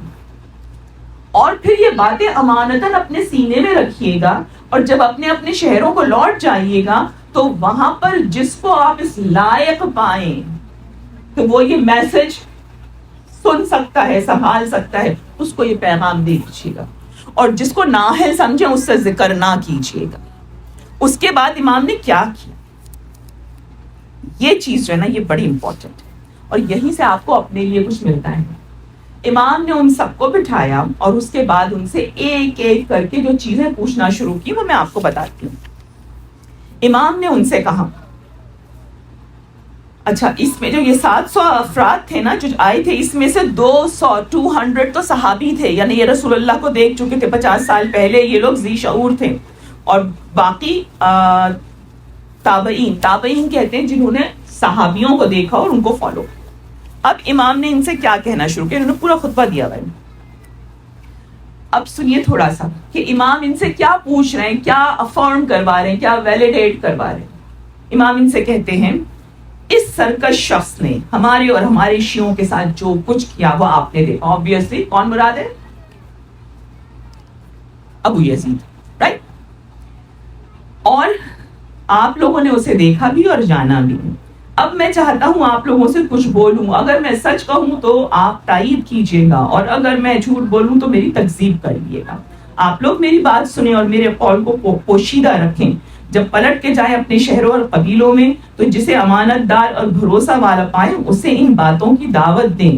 اور پھر یہ باتیں امانتاً اپنے سینے میں رکھیے گا، اور جب اپنے اپنے شہروں کو لوٹ جائیے گا تو وہاں پر جس کو آپ اس لائق پائیں کہ وہ یہ میسج سن سکتا ہے، سنبھال سکتا ہے، اس کو یہ پیغام دے دیجیے گا. اور جس کو نااہل سمجھیں اس سے ذکر نہ کیجیے گا. اس کے بعد امام نے کیا کیا؟ یہ چیز جو ہے نا یہ بڑی امپورٹنٹ ہے، اور یہیں سے آپ کو اپنے لیے کچھ ملتا ہے. امام نے ان سب کو بٹھایا اور اس کے بعد ان سے ایک ایک کر کے جو چیزیں پوچھنا شروع کی وہ میں آپ کو بتاتی ہوں. امام نے ان سے کہا اچھا اس میں جو یہ 700 افراد تھے نا جو آئے تھے، اس میں سے 200 تو صحابی تھے، یعنی یہ رسول اللہ کو دیکھ چکے تھے 50 سال پہلے، یہ لوگ ذی شعور تھے. اور باقی تابعین کہتے ہیں جنہوں نے صحابیوں کو دیکھا اور ان کو فالو. اب امام نے ان سے کیا کہنا شروع کیا، انہوں نے پورا خطبہ دیا ہوا ہے. اب سنیے تھوڑا سا کہ امام ان سے کیا پوچھ رہے ہیں، کیا افرم کروا رہے ہیں، کیا ویلیڈیٹ کروا رہے ہیں. امام ان سے کہتے ہیں اس سرکش شخص نے ہمارے اور ہمارے شیعوں کے ساتھ جو کچھ کیا وہ آپ نے دیکھا. obviously کون مراد ہے؟ ابو یزید، رائٹ؟ اور آپ لوگوں نے اسے دیکھا بھی اور جانا بھی. اب میں چاہتا ہوں آپ لوگوں سے کچھ بولوں، اگر میں سچ کہوں تو آپ تائید کیجئے گا اور اگر میں جھوٹ بولوں تو میری تکذیب کریے گا. آپ لوگ میری بات سنیں اور میرے قول کو پوشیدہ رکھیں. جب پلٹ کے جائیں اپنے شہروں اور قبیلوں میں تو جسے امانت دار اور بھروسہ والا پائیں اسے ان باتوں کی دعوت دیں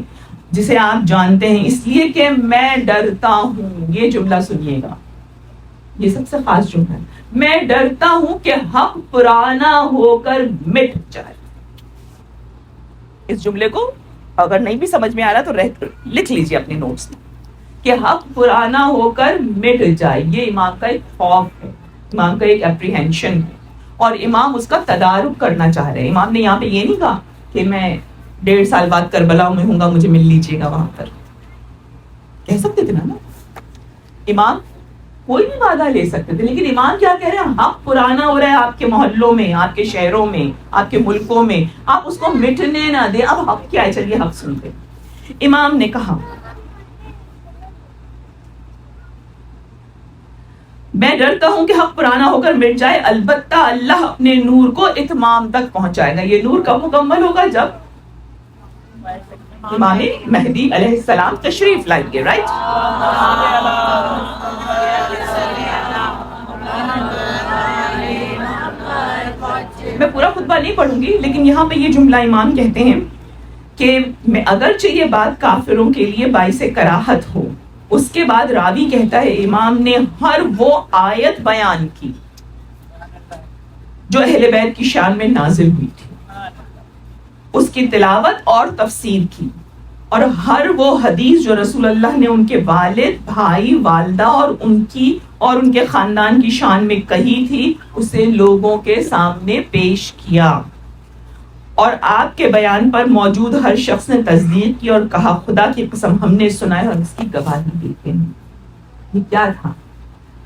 جسے آپ جانتے ہیں، اس لیے کہ میں ڈرتا ہوں. یہ جملہ سنیے گا، یہ سب سے خاص جملہ ہے. میں ڈرتا ہوں کہ حق پرانا ہو کر مٹ جائے. اس جملے کو اگر نہیں بھی سمجھ میں آ رہا تو لکھ لیجیے اپنے نوٹس میں کہ حق پرانا ہو کر مٹ جائے. یہ امام کا ایک خوف ہے، امام کا ایک اپریہنشن ہے اور امام اس کا تدارک کرنا چاہ رہے ہیں. امام نے یہاں پہ یہ نہیں کہا کہ میں 1.5 سال بعد کربلا میں ہوں گا، مجھے مل لیجیے گا وہاں پر. کہہ سکتے تھے نا امام، کوئی بھی وعدہ لے سکتے تھے، لیکن امام کیا کہہ رہے ہیں؟ حق پرانا ہو رہا ہے آپ کے محلوں میں، آپ کے شہروں میں، آپ کے ملکوں میں، آپ اس کو مٹنے نہ دیں. اب حق کیا ہے؟ چلیے حق سنتے. امام نے کہا میں ڈرتا ہوں کہ حق پرانا ہو کر مٹ جائے، البتہ اللہ اپنے نور کو اتمام تک پہنچائے گا. یہ نور کب مکمل ہوگا؟ جب امام مہدی علیہ السلام تشریف لائیں گے، رائٹ؟ میں پورا خطبہ نہیں پڑھوں گی، لیکن یہاں پہ یہ جملہ امام کہتے ہیں کہ اگرچہ یہ بات کافروں کے لیے باعث کراہت ہو. اس کے بعد راوی کہتا ہے امام نے ہر وہ آیت بیان کی جو اہل بیت کی شان میں نازل ہوئی تھی، اس کی تلاوت اور تفسیر کی، اور ہر وہ حدیث جو رسول اللہ نے ان کے والد، بھائی، والدہ اور ان کے خاندان کی شان میں کہی تھی اسے لوگوں کے سامنے پیش کیا. اور آپ کے بیان پر موجود ہر شخص نے تصدیق کی اور کہا خدا کی قسم ہم نے سنا ہے اور اس کی گواہی دیتے ہیں. یہ کیا تھا؟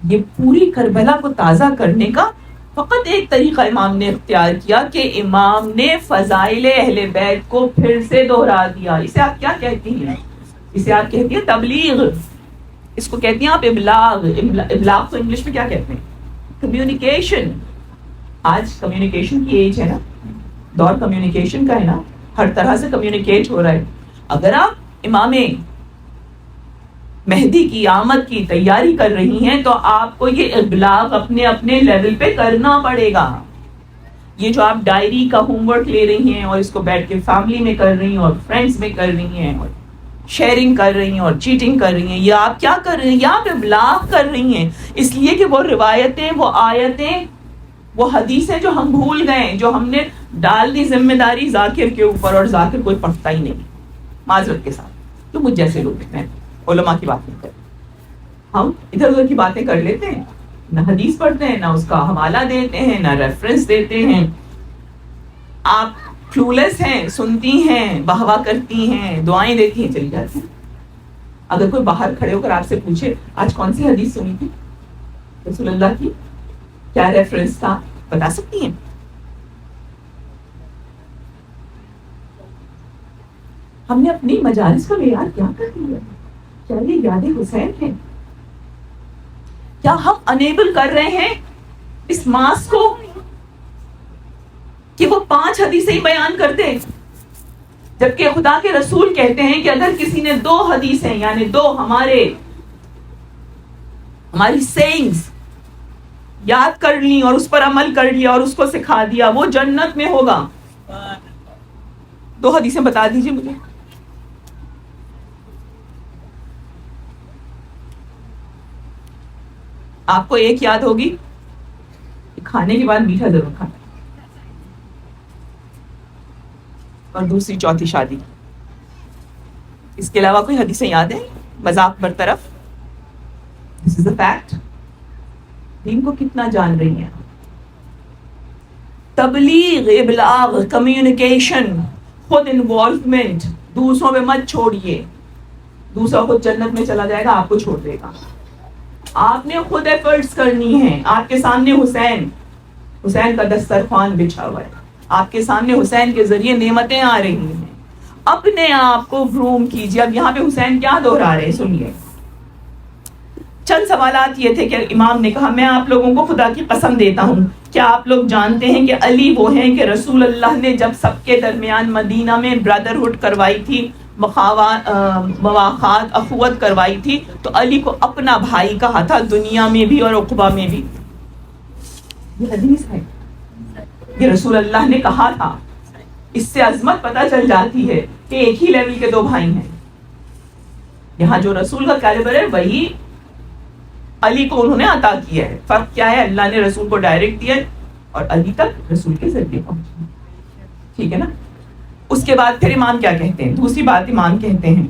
یہ پوری کربلا کو تازہ کرنے کا فقط ایک طریقہ امام نے اختیار کیا کہ امام نے فضائل اہل بیت کو پھر سے دوہرا دیا. اسے آپ کیا کہتی ہیں؟ اسے آپ کہتی ہیں تبلیغ، اس کو کہتی ہیں آپ ابلاغ. ابلاغ کو انگلش میں کیا کہتے ہیں؟ کمیونیکیشن. آج کمیونیکیشن کی ایج ہے نا، دور کمیونیکیشن کا ہے نا، ہر طرح سے کمیونیکیٹ ہو رہا ہے. اگر آپ امام مہدی کی آمد کی تیاری کر رہی ہیں تو آپ کو یہ ابلاغ اپنے اپنے لیول پہ کرنا پڑے گا. یہ جو آپ ڈائری کا ہوم ورک لے رہی ہیں اور اس کو بیٹھ کے فیملی میں کر رہی ہیں اور فرینڈز میں کر رہی ہیں اور شیئرنگ کر رہی ہیں اور چیٹنگ کر رہی ہیں، یہ آپ کیا کر رہی ہیں؟ یہ آپ ابلاغ کر رہی ہیں. اس لیے کہ وہ روایتیں، وہ آیتیں، وہ حدیثیں جو ہم بھول گئے، جو ہم نے ڈال دی ذمہ داری ذاکر کے اوپر، اور ذاکر کوئی پڑھتا ہی نہیں معذرت کے ساتھ. تو مجھ جیسے لوگ ہیں علماء کی باتیں کرتے، ہم ادھر ادھر کی باتیں کر لیتے ہیں، نہ حدیث پڑھتے ہیں، نہ اس کا حوالہ دیتے ہیں، نہ ریفرنس دیتے ہیں. آپ کلولیس ہیں، سنتی ہیں، بہوا کرتی ہیں، دعائیں دیتی ہیں، چلی جاتی ہیں. اگر کوئی باہر کھڑے ہو کر آپ سے پوچھے آج کون سی حدیث سنی تھی رسول اللہ کی، کیا ریفرنس تھا، بتا سکتی ہیں؟ ہم نے اپنی مجالس کا معیار کیا کر دیا؟ کیا یہ یاد حسین ہے؟ کیا ہم انیبل کر رہے ہیں اس ماس کو کہ وہ 5 حدیثیں ہی بیان کر دے، جبکہ خدا کے رسول کہتے ہیں کہ اگر کسی نے 2 حدیثیں یعنی 2 ہماری سیئنگز یاد کر لی اور اس پر عمل کر لیا اور اس کو سکھا دیا، وہ جنت میں ہوگا. 2 حدیثیں بتا دیجئے مجھے. آپ کو ایک یاد ہوگی، کھانے کے بعد میٹھا ضرور کھانا، اور دوسری چوتھی شادی. اس کے علاوہ کوئی حدیثیں یاد ہیں؟ مذاق برطرف، دس از اے فیکٹ. دین کو کتنا جان رہی ہیں. تبلیغ، ابلاغ، کمیونیکیشن، خود انوالومنٹ، دوسروں پہ مت چھوڑیے. دوسرا خود جنت میں چلا جائے گا، آپ کو چھوڑ دے گا. آپ نے خود ایفرٹس کرنی ہے. آپ کے سامنے حسین کا دسترخوان بچھا ہوا ہے، آپ کے سامنے حسین کے ذریعے نعمتیں آ رہی ہیں. اپنے آپ کو گروم کیجیے. اب یہاں پہ حسین کیا دہرا رہے ہیں، سنیے. چند سوالات یہ تھے کہ امام نے کہا، میں آپ لوگوں کو خدا کی قسم دیتا ہوں، کیا آپ لوگ جانتے ہیں کہ علی وہ ہیں کہ رسول اللہ نے جب سب کے درمیان مدینہ میں برادرہڈ کروائی تھی، مواخات، اخوت کروائی تھی، تو علی کو اپنا بھائی کہا تھا، دنیا میں بھی اور عقبہ میں بھی. یہ حدیث ہے، یہ رسول اللہ نے کہا تھا. اس سے عظمت پتہ چل جاتی ہے کہ ایک ہی لیول کے دو بھائی ہیں. یہاں جو رسول کا کیلیبر ہے وہی علی کو انہوں نے عطا کیا ہے. فرق کیا ہے، اللہ نے رسول کو ڈائریکٹ دیا اور علی تک رسول کے ذریعے پہنچا. ٹھیک ہے نا. اس کے بعد پھر امام کیا کہتے ہیں، دوسری بات امام کہتے ہیں،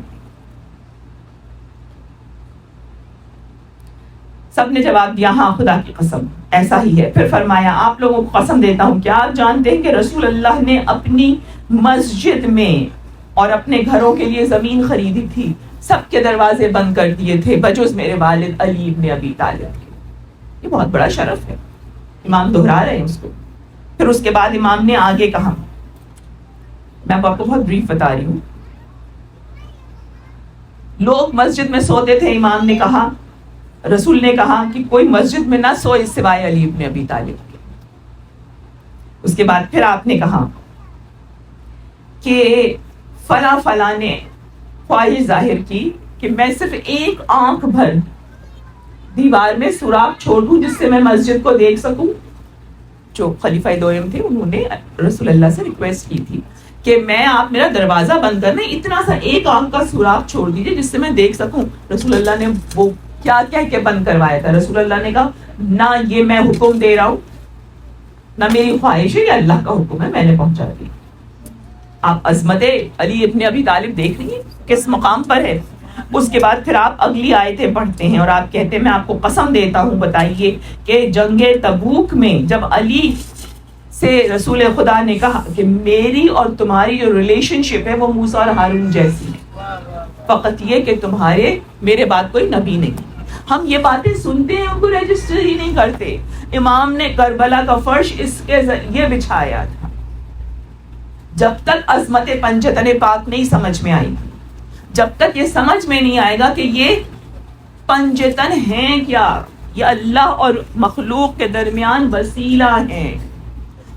سب نے جواب دیا ہاں خدا کی قسم ایسا ہی ہے. پھر فرمایا، آپ لوگوں کو قسم دیتا ہوں، کیا آپ جانتے ہیں کہ رسول اللہ نے اپنی مسجد میں اور اپنے گھروں کے لیے زمین خریدی تھی، سب کے دروازے بند کر دیے تھے بجز میرے والد علی ابن ابی طالب کے. یہ بہت بڑا شرف ہے، امام دہرا رہے ہیں اس کو. پھر اس کے بعد امام نے آگے کہا، میں آپ کو بہت بریف بتا رہی ہوں. لوگ مسجد میں سوتے تھے، امام نے کہا، رسول نے کہا کہ کوئی مسجد میں نہ سوئے سوائے علی ابن ابی طالب کے. اس کے بعد پھر آپ نے کہا کہ فلاں نے خواہش ظاہر کی کہ میں صرف ایک آنکھ بھر دیوار میں سوراخ چھوڑ دوں جس سے میں مسجد کو دیکھ سکوں. جو خلیفہ دوم تھے انہوں نے رسول اللہ سے ریکویسٹ کی تھی کہ میں آپ میرا دروازہ بند کرنے اتنا سا ایک آنکھ کا سوراخ چھوڑ دیجیے جس سے میں دیکھ سکوں. رسول اللہ نے وہ کیا کہہ کے بند کروایا تھا. رسول اللہ نے کہا، نہ یہ میں حکم دے رہا ہوں، نہ میری خواہش ہے، یہ اللہ کا حکم ہے، میں نے پہنچا دی. آپ عظمت علی ابن ابی طالب دیکھ رہی ہیں کس مقام پر ہے. اس کے بعد پھر آپ اگلی آیتیں پڑھتے ہیں اور آپ کہتے ہیں، میں آپ کو قسم دیتا ہوں، بتائیے کہ جنگ تبوک میں جب علی سے رسول خدا نے کہا کہ میری اور تمہاری جو ریلیشن شپ ہے وہ موسیٰ اور ہارون جیسی ہے، فقط یہ کہ تمہارے میرے بعد کوئی نبی نہیں. ہم یہ باتیں سنتے ہیں، ان کو رجسٹر ہی نہیں کرتے. امام نے کربلا کا فرش اس کے ذریعے بچھایا تھا. جب تک عظمت پنجتن پاک نہیں سمجھ میں آئی، جب تک یہ سمجھ میں نہیں آئے گا کہ یہ پنجتن ہیں کیا، یہ اللہ اور مخلوق کے درمیان وسیلہ ہیں،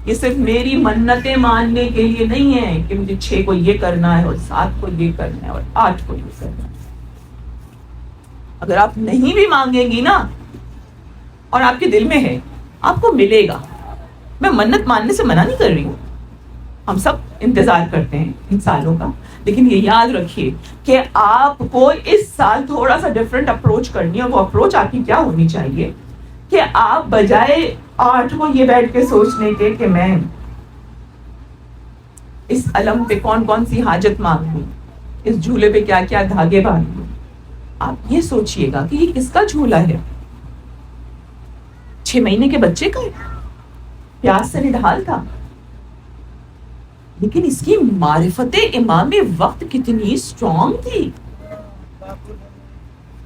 یہ صرف میری منتیں ماننے کے لیے نہیں ہے کہ مجھے 6 کو یہ کرنا ہے اور 7 کو یہ کرنا ہے اور 8 کو یہ کرنا ہے. اگر آپ نہیں بھی مانگیں گی نا اور آپ کے دل میں ہے، آپ کو ملے گا. میں منت ماننے سے منع نہیں کر رہی ہوں، ہم سب انتظار کرتے ہیں ان سالوں کا، لیکن یہ یاد رکھیے کہ آپ کو اس سال تھوڑا سا ڈفرینٹ اپروچ کرنی ہے. اور وہ اپروچ آپ کی کیا ہونی چاہیے کہ آپ بجائے 8 کو یہ بیٹھ کے سوچنے کے کہ میں اس علم پہ کون کون سی حاجت مانگوں، اس جھولے پہ کیا کیا دھاگے باندھوں، آپ یہ سوچئے گا کہ یہ کس کا جھولا ہے. 6 مہینے کے بچے کا پیاس سے نڈھال تھا، لیکن اس کی معرفت امام وقت کتنی اسٹرانگ تھی.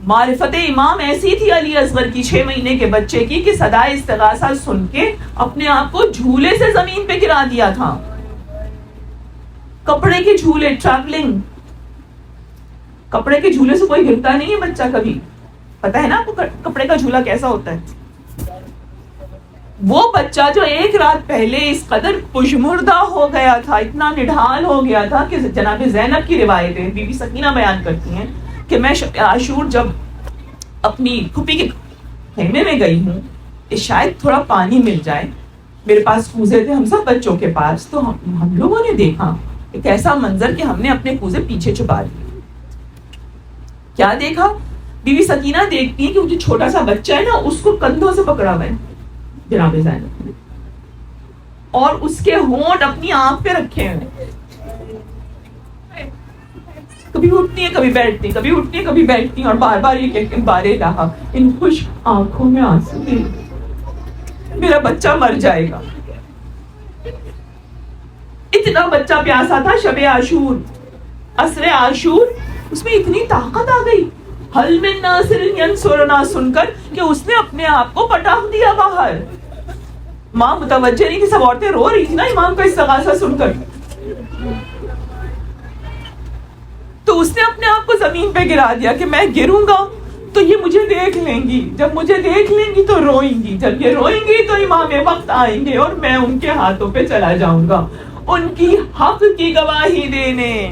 معرفت امام ایسی تھی علی اصغر کی 6 مہینے کے بچے کی کہ صدائے استغاثہ سن کے اپنے آپ کو جھولے سے زمین پہ گرا دیا تھا. کپڑے کے جھولے، ٹریولنگ، کپڑے کے جھولے سے کوئی گرتا نہیں ہے بچہ کبھی. پتہ ہے نا آپ کو کپڑے کا جھولا کیسا ہوتا ہے. وہ بچہ جو ایک رات پہلے اس قدر پشمردہ ہو گیا تھا، اتنا نڈھال ہو گیا تھا کہ جناب زینب کی روایت ہے، بی بی سکینہ بیان کرتی ہیں کہ میں شب عاشور جب اپنی پھوپھی کے خیمے میں گئی ہوں کہ شاید تھوڑا پانی مل جائے، میرے پاس کوزے تھے ہم سب بچوں کے پاس، تو ہم لوگوں نے دیکھا ایک ایسا منظر کہ ہم نے اپنے کوزے پیچھے چھپا لیے. کیا دیکھا بیوی سکینہ دیکھتی ہے کہ وہ جو چھوٹا سا بچہ ہے نا اس کو کندھوں سے پکڑا ہوا ہے جناب زینب، اور اس کے ہونٹ اپنی آنکھ پہ رکھے ہیں، کبھی اٹھتی ہے کبھی بیٹھتی، کبھی اٹھتی ہے کبھی بیٹھتی، اور بار بار یہ کہتے ہیں بار الہ ان خشک آنکھوں میں آنسو دے، میرا بچہ مر جائے گا. اتنا بچہ پیاسا تھا. شب عاشور، عصر عاشور، اس میں اتنی طاقت آ گئی حل من ناصر ینصرنا سن کر کہ اس نے اپنے آپ کو پٹاخ دیا باہر. ماں متوجہ نہیں تھی، سب عورتیں رو رہی تھی نا امام کا استغاثہ سن کر. تو اس نے اپنے آپ کو زمین پہ گرا دیا کہ میں گروں گا تو یہ مجھے دیکھ لیں گی، جب مجھے دیکھ لیں گی تو روئیں گی، جب یہ روئیں گی تو امام وقت آئیں گے اور میں ان کے ہاتھوں پہ چلا جاؤں گا ان کی حق کی گواہی دینے.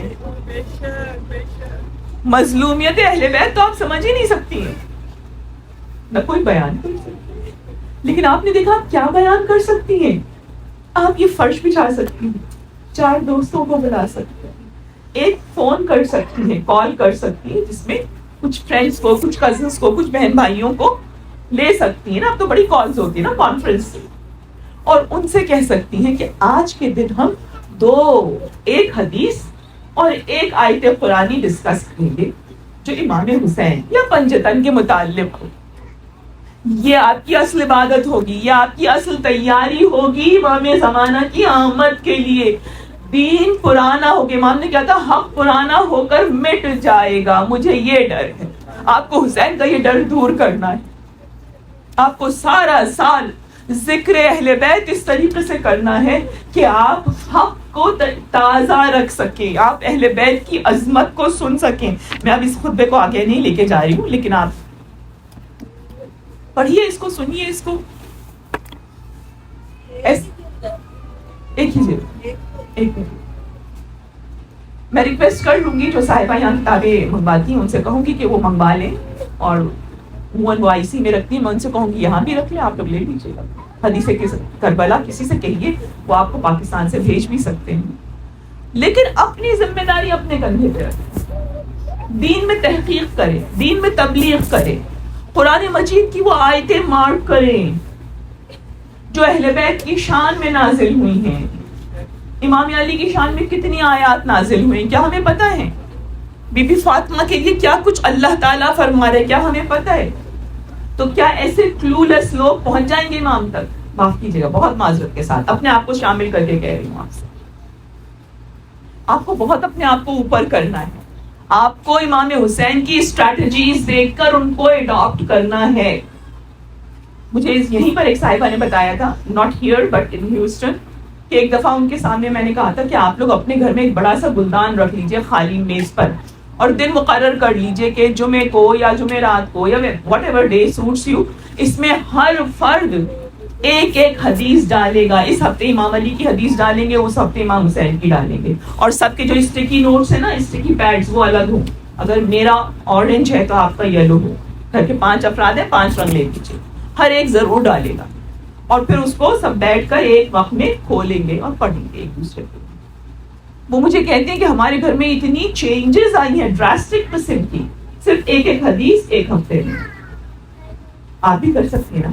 مظلومیت اہل بیت تو آپ سمجھ ہی نہیں سکتی ہیں، نہ کوئی بیان کر سکتی، لیکن آپ نے دیکھا آپ کیا بیان کر سکتی ہیں. آپ یہ فرش بچھا سکتی ہیں، 4 دوستوں کو بلا سکتی ہیں، ایک فون کر سکتی ہیں، کال کر سکتی ہیں جس میں کچھ فرینڈز کو، کچھ کزنس کو، کچھ بہن بھائیوں کو لے سکتی ہیں نا. اب تو بڑی کالز ہوتی ہیں نا کانفرنس، اور ان سے کہہ سکتی ہیں کہ آج کے دن ہم 1 حدیث اور 1 آیت قرآنی ڈسکس کریں گے جو امام حسین یا پنجتن کے متعلق ہو. یہ آپ کی اصل عبادت ہوگی، یہ آپ کی اصل تیاری ہوگی امام زمانہ کی آمد کے لیے. دین پرانا ہو گیا، امام نے کہا تھا حق پرانا ہو کر مٹ جائے گا، مجھے یہ ڈر ہے. آپ کو حسین کا یہ ڈر دور کرنا ہے. آپ کو سارا سال ذکر اہل بیت اس طریقے سے کرنا ہے کہ آپ حق کو تازہ رکھ سکیں، آپ اہل بیت کی عظمت کو سن سکیں. میں اب اس خطبے کو آگے نہیں لے کے جا رہی ہوں، لیکن آپ پڑھیے اس کو، سنیے اس کو. ایک ہی ایک منٹ میں ریکویسٹ کر لوں گی جو صاحبہ یہاں کتابیں منگواتی ہیں ان سے کہوں گی کہ وہ منگوا لیں، اور IC میں رکھتی ہیں، میں ان سے کہوں گی یہاں بھی رکھ لیں، آپ لوگ لے لیجیے گا. حدیث کربلا کسی سے کہیے، وہ آپ کو پاکستان سے بھیج بھی سکتے ہیں. لیکن اپنی ذمہ داری اپنے کندھے پہ رکھیں، دین میں تحقیق کریں، دین میں تبلیغ کریں، قرآن مجید کی وہ آیتیں مارک کریں جو اہل بیت کی شان میں نازل ہوئی ہیں. امام علی کی شان میں کتنی آیات نازل ہوئی کیا ہمیں پتہ ہے؟ بی بی فاطمہ کے لیے کیا کچھ اللہ تعالیٰ فرما رہے کیا ہمیں پتہ ہے؟ تو کیا ایسے کلولیس لوگ پہنچ جائیں گے امام تک؟ معاف کیجیے گا، بہت معذرت کے ساتھ اپنے آپ کو شامل کر کے کہہ رہی ہوں آپ سے. آپ کو بہت اپنے آپ کو اوپر کرنا ہے. آپ کو امام حسین کی اسٹریٹجیز دیکھ کر ان کو اڈاپٹ کرنا ہے. مجھے یہیں پر ایک صاحبہ نے بتایا تھا، not here but in Houston, کہ ایک دفعہ ان کے سامنے میں نے کہا تھا کہ آپ لوگ اپنے گھر میں ایک بڑا سا گلدان رکھ لیجئے خالی میز پر، اور دن مقرر کر لیجئے کہ جمعے کو یا جمعرات کو یا whatever day suits you, اس میں ہر فرد ایک حدیث ڈالے گا. اس ہفتے امام علی کی حدیث ڈالیں گے، اس ہفتے امام حسین کی ڈالیں گے، اور سب کے جو اسٹیکی نوٹس ہیں نا، اسٹیکی پیڈز، وہ الگ ہوں. اگر میرا اورنج ہے تو آپ کا یلو ہو. گھر کے 5 افراد ہیں، 5 رنگ لے لیجیے، ہر ایک ضرور ڈالے گا، اور پھر اس کو سب بیٹھ کر ایک وقت میں کھولیں گے اور پڑھیں گے ایک دوسرے کو. وہ مجھے کہتے ہیں کہ ہمارے گھر میں اتنی چینجز آئی ہیں ڈراسٹک قسم کی، صرف ایک حدیث ایک ہفتے میں. آپ بھی کر سکتے ہیں نا.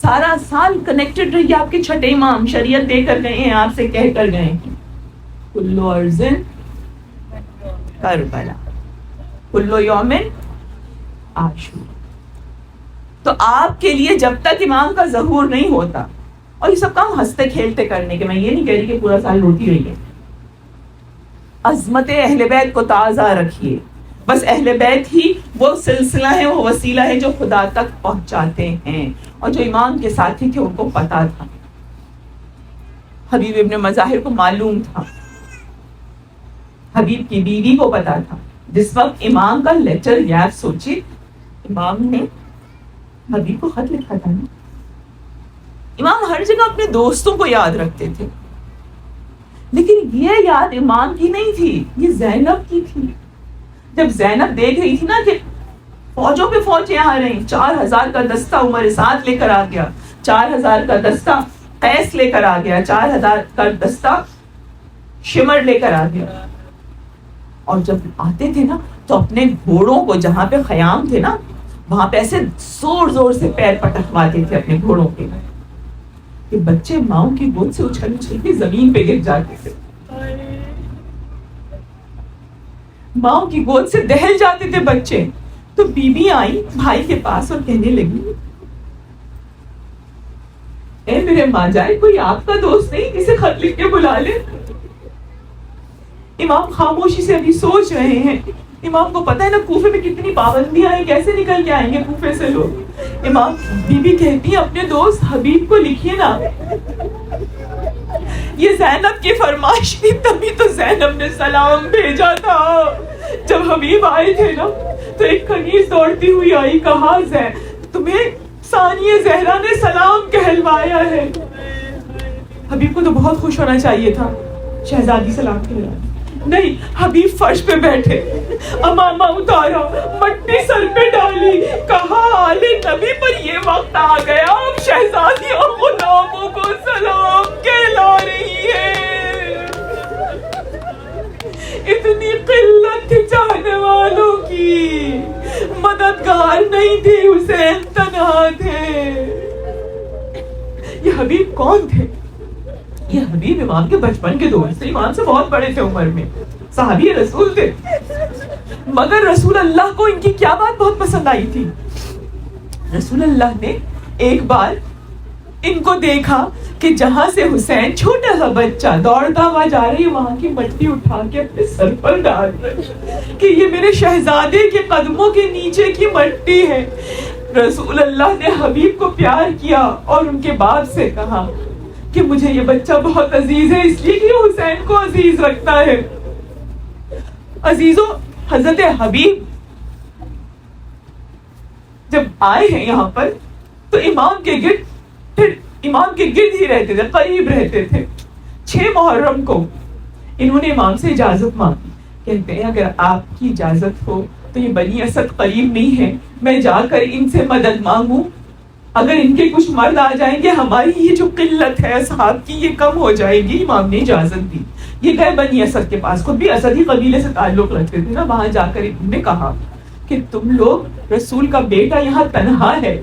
سارا سال کنیکٹڈ رہیے. آپ کے چھٹے امام شریعت دے کر گئے ہیں، آپ سے کہہ کر گئے ہیں کلو ارزن کربلا، کلو یومن عاشور. تو آپ کے لیے جب تک امام کا ظہور نہیں ہوتا، اور یہ سب کام ہنستے کھیلتے کرنے کے، میں یہ نہیں کہہ رہی کہ پورا سال روتی رہیے. عظمت اہل بیت کو تازہ رکھیے. بس اہل بیت ہی وہ سلسلہ ہے، وہ وسیلہ ہے جو خدا تک پہنچاتے ہیں. اور جو امام کے ساتھی تھے ان کو پتا تھا، حبیب ابن مظاہر کو معلوم تھا، حبیب کی بیوی کو پتا تھا. جس وقت امام کا لیٹر یاد سوچی، امام نے حبیب کو خط لکھا تھا نا. امام ہر جگہ اپنے دوستوں کو یاد رکھتے تھے، لیکن یہ یاد امام کی نہیں تھی، یہ زینب کی تھی. جب زینب دیکھ رہی تھی نا کہ فوجوں پہ فوجیں آ رہی، 4000 کا دستہ عمر سعد لے کر آ گیا، 4000 کا دستہ قیس لے کر آ گیا، 4000 کا دستہ شمر لے کر آ گیا، اور جب آتے تھے نا تو اپنے گھوڑوں کو جہاں پہ خیام تھے نا وہاں پہ ایسے زور زور سے پیر پٹکواتے تھے اپنے گھوڑوں کے کہ بچے ماؤں کی گود سے اچھل اچھل کے زمین پہ گر جاتے تھے, ماؤں کی گود سے دہل جاتے تھے بچے. تو بیوی آئی بھائی کے پاس اور کہنے لگی اے میرے ماں جائے کوئی آپ کا دوست نہیں جسے خط لکھ کے بلا لے. امام خاموشی سے ابھی سوچ رہے ہیں. امام کو پتا ہے نا کوفے میں کتنی پابندیاں ہیں, کیسے نکل کے آئیں گے کوفے سے لوگ. امام بیوی کہتی ہیں اپنے دوست حبیب کو لکھیے نا. یہ زینب کی فرمائش تھی, تبھی تو زینب نے سلام بھیجا تھا. جب حبیب آئے تھے نا تو ایک کنیز دوڑتی ہوئی آئی, کہا تمہیں ثانیہ زہرا نے سلام کہلوایا ہے. حبیب کو تو بہت خوش ہونا چاہیے تھا, شہزادی سلام کہلوایا. نہیں, حبیب فرش پہ بیٹھے, امامہ اتارا, مٹی سر پہ ڈالی, کہا آل نبی پر یہ وقت آ گیا اب شہزادی اور غلاموں کو سلام کہلا رہی ہے. اتنی قلت تھی چاہنے والوں کی, مددگار نہیں تھی, حسین تنہا تھے. یہ حبیب کون تھے؟ یہ حبیب امام کے بچپن کے دوست تھے, امام سے بہت بڑے تھے عمر میں, صحابی رسول تھے. مگر رسول اللہ کو ان کی کیا بات بہت پسند آئی تھی. رسول اللہ نے ایک بار ان کو دیکھا کہ جہاں سے حسین چھوٹا سا بچہ دوڑتا ہوا جا رہی ہے وہاں کی مٹی اٹھا کے اپنے سر پر ڈال کہ یہ میرے شہزادے کے قدموں کے نیچے کی مٹی ہے. رسول اللہ نے حبیب کو پیار کیا اور ان کے باپ سے کہا کہ مجھے یہ بچہ بہت عزیز ہے, اس لیے کہ حسین کو عزیز رکھتا ہے. عزیزوں, حضرت حبیب جب آئے ہیں یہاں پر تو امام کے گرد ہی رہتے تھے, قریب رہتے تھے. 6 محرم کو انہوں نے امام سے اجازت مانگی, کہتے ہیں اگر آپ کی اجازت ہو تو یہ بنی اسد قریب نہیں ہے, میں جا کر ان سے مدد مانگوں, اگر ان کے کچھ مرد آ جائیں گے ہماری یہ جو قلت ہے اصحاب کی یہ کم ہو جائے گی. امام نے اجازت دی. یہ گئے بنی اسد کے پاس, خود بھی اسدی قبیلے سے تعلق رکھتے تھے نا. وہاں جا کر انہوں نے کہا کہ تم لوگ رسول کا بیٹا یہاں تنہا ہے,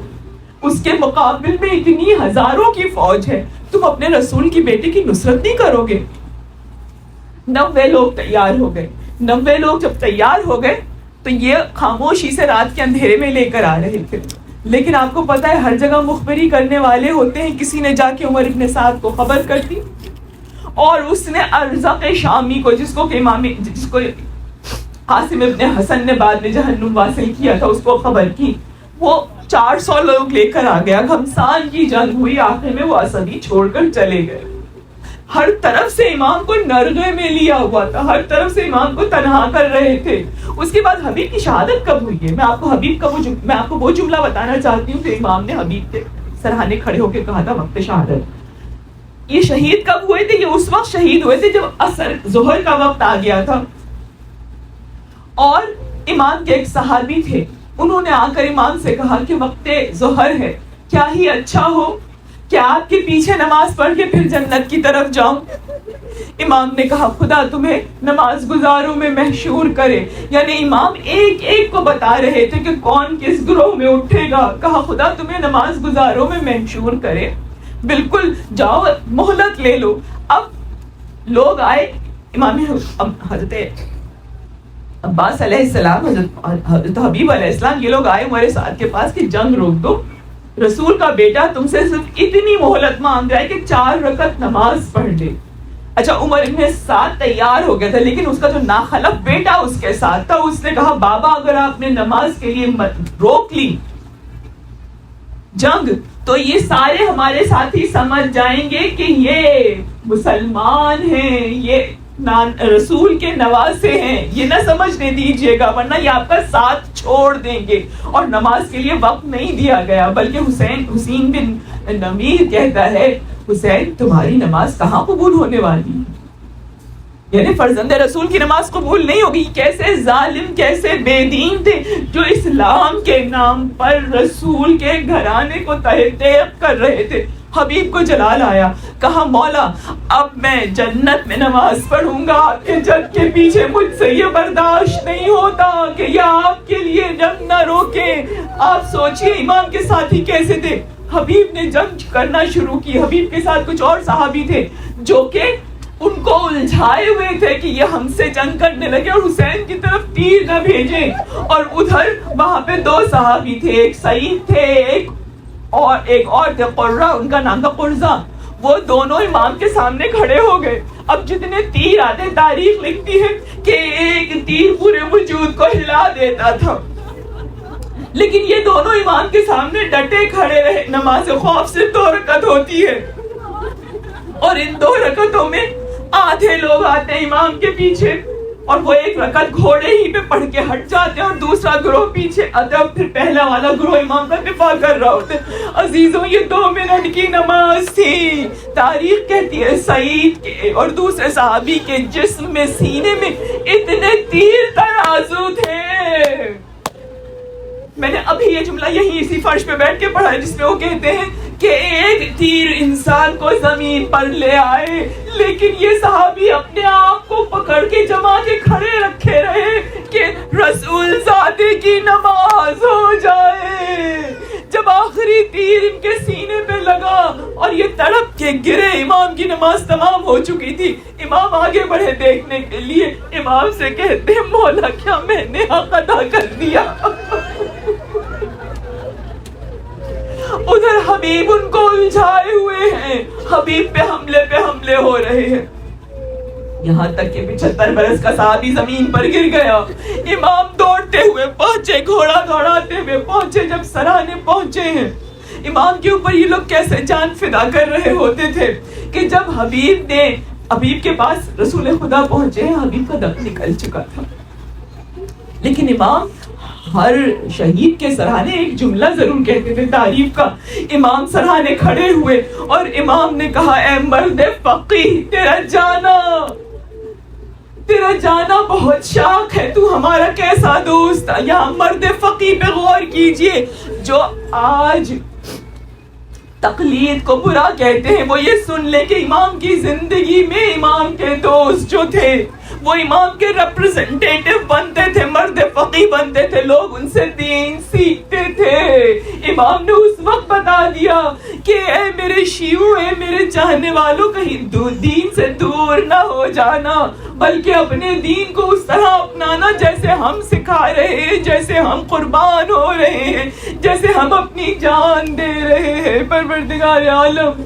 اس کے مقابل میں اتنی ہزاروں کی فوج ہے, تم اپنے رسول کی بیٹے کی نصرت نہیں کرو گے. 90 لوگ تیار ہو گئے. 90 لوگ جب تیار ہو گئے تو یہ خاموشی سے رات کے اندھیرے میں لے کر آ رہے تھے. لیکن آپ کو پتا ہے ہر جگہ مخبری کرنے والے ہوتے ہیں. کسی نے جا کے عمر ابن سعد کو خبر کر دی اور اس نے ارزق شامی کو, جس کو قاسم ابن حسن نے بعد میں جہنم واصل کیا تھا, اس کو خبر کی. وہ 400 لوگ لے کر آ گیا. گھمسان کی جنگ ہوئی, آخر میں وہ اسدی چھوڑ کر چلے گئے. ہر طرف سے امام کو نرغے میں لیا ہوا تھا, ہر طرف سے امام کو تنہا کر رہے تھے. اس کے بعد حبیب کی شہادت کب ہوئی ہے, میں آپ کو وہ جملہ بتانا چاہتی ہوں کہ امام نے حبیب کے سرحانے کھڑے ہو کے کہا تھا وقت شہادت. یہ شہید کب ہوئے تھے؟ یہ اس وقت شہید ہوئے تھے جب عصر ظہر کا وقت آ گیا تھا. اور امام کے ایک صحابی تھے, انہوں نے آ کر امام سے کہا کہ وقت ظہر ہے, کیا ہی اچھا ہو کہ آپ کے پیچھے نماز پڑھ کے پھر جنت کی طرف جاؤں. امام نے کہا خدا تمہیں نماز گزاروں میں محشور کرے. یعنی امام ایک ایک کو بتا رہے تھے کہ کون کس گروہ میں اٹھے گا. کہا خدا تمہیں نماز گزاروں میں محشور کرے, بالکل جاؤ مہلت لے لو. اب لوگ آئے, امام حضرت عباس علیہ السلام, حضرت حبیب علیہ السلام, یہ لوگ آئے عمر سعد کے پاس کہ جنگ روک دو, رسول کا بیٹا تم سے صرف اتنی مہلت مانگ رہا ہے کہ 4 رکعت نماز پڑھ لے. اچھا عمر ابن سعد تیار ہو گیا تھا, لیکن اس کا جو ناخلف بیٹا اس کے ساتھ تھا, اس نے کہا بابا اگر آپ نے نماز کے لیے روک لی جنگ تو یہ سارے ہمارے ساتھی سمجھ جائیں گے کہ یہ مسلمان ہیں, یہ رسول کے نواسے ہیں, یہ نہ سمجھنے دیجیے گا ورنہ یہ آپ کا ساتھ چھوڑ دیں گے. اور نماز کے لیے وقت نہیں دیا گیا, بلکہ حسین بن نمیر کہتا ہے حسین تمہاری نماز کہاں قبول ہونے والی ہے, یعنی فرزند رسول کی نماز قبول نہیں ہوگی. کیسے ظالم, کیسے بے دین تھے جو اسلام کے نام پر رسول کے گھرانے کو تحقیق کر رہے تھے. حبیب کو جلال آیا، کہا مولا اب میں جنت میں نماز پڑھوں گا، آپ کے جنگ کے پیچھے مجھ سے یہ برداشت نہیں ہوتا کہ یہ آپ کے لیے جنگ نہ روکے۔ آپ سوچئے امام کے ساتھی کیسے تھے، حبیب نے جنگ کرنا شروع کی، حبیب کے ساتھ کچھ اور صحابی تھے جو کہ ان کو الجھائے ہوئے تھے کہ یہ ہم سے جنگ کرنے لگے اور حسین کی طرف تیر نہ بھیجیں، اور ادھر وہاں پہ دو صحابی تھے، ایک سعید تھے ایک اور تھے قرہ، ان کا نام تھا قرظہ، وہ دونوں امام کے سامنے کھڑے ہو گئے۔ اب جتنے تیر آتے، تاریخ لکھتی ہے کہ ایک تیر پورے وجود کو ہلا دیتا تھا، لیکن یہ دونوں امام کے سامنے ڈٹے کھڑے رہے۔ نماز خوف سے 2 رکعت ہوتی ہے اور ان 2 رکعتوں میں آدھے لوگ آتے ہیں امام کے پیچھے اور وہ 1 رکعت گھوڑے ہی پہ پڑھ کے ہٹ جاتے ہیں اور دوسرا گروہ پیچھے آتا ہے، پھر پہلا والا گروہ امام کا دفاع کر رہا ہوتا ہے۔ عزیزوں یہ 2 منٹ کی نماز تھی۔ تاریخ کہتی ہے سعید کے اور دوسرے صحابی کے جسم میں، سینے میں اتنے تیر ترازو تھے۔ میں نے ابھی یہ جملہ یہیں اسی فرش پہ بیٹھ کے پڑھا ہے جس میں وہ کہتے ہیں کہ ایک تیر انسان کو زمین پر لے آئے، لیکن یہ صحابی اپنے آپ کو پکڑ کے جما کے کھڑے رکھے رہے کہ رسول زادے کی نماز ہو جائے۔ جب آخری تیر ان کے سینے پہ لگا اور یہ تڑپ کے گرے، امام کی نماز تمام ہو چکی تھی۔ امام آگے بڑھے دیکھنے کے لیے، امام سے کہتے ہیں مولا کیا میں نے حق ادا کر دیا؟ ادھر حبیب ان کو الجھائے ہوئے ہیں، حبیب پہ حملے ہو رہے ہیں، یہاں تک کہ 75 برس کا صحابی زمین پر گر گیا۔ امام دوڑتے ہوئے پہنچے، گھوڑا دوڑاتے ہوئے پہنچے۔ جب سرانے پہنچے ہیں، امام کے اوپر یہ لوگ کیسے جان فدا کر رہے ہوتے تھے کہ جب حبیب کے پاس رسول خدا پہنچے ہیں، حبیب کا دم نکل چکا تھا، لیکن امام ہر شہید کے سرانے ایک جملہ ضرور کہتے تھے تعریف کا۔ امام سرانے کھڑے ہوئے اور امام نے کہا اے مرد فقیہ، تیرا جانا بہت شاق ہے، تو ہمارا کیسا دوست تھا۔ یہاں مرد فقیہ پہ غور کیجئے، جو آج تقلید کو برا کہتے ہیں، وہ یہ سن لے کہ امام کی زندگی میں امام کے دوست جو تھے وہ امام کے ریپرزنٹیٹیو بنتے تھے، مرد فقیہ بنتے تھے، لوگ ان سے دین سیکھتے تھے۔ امام نے اس وقت بتا دیا کہ اے میرے شیعو، اے میرے چاہنے والوں، کہیں دین سے دور نہ ہو جانا، بلکہ اپنے دین کو اس طرح اپنانا جیسے ہم سکھا رہے ہیں، جیسے ہم قربان ہو رہے ہیں، جیسے ہم اپنی جان دے رہے ہیں۔ پروردگار عالم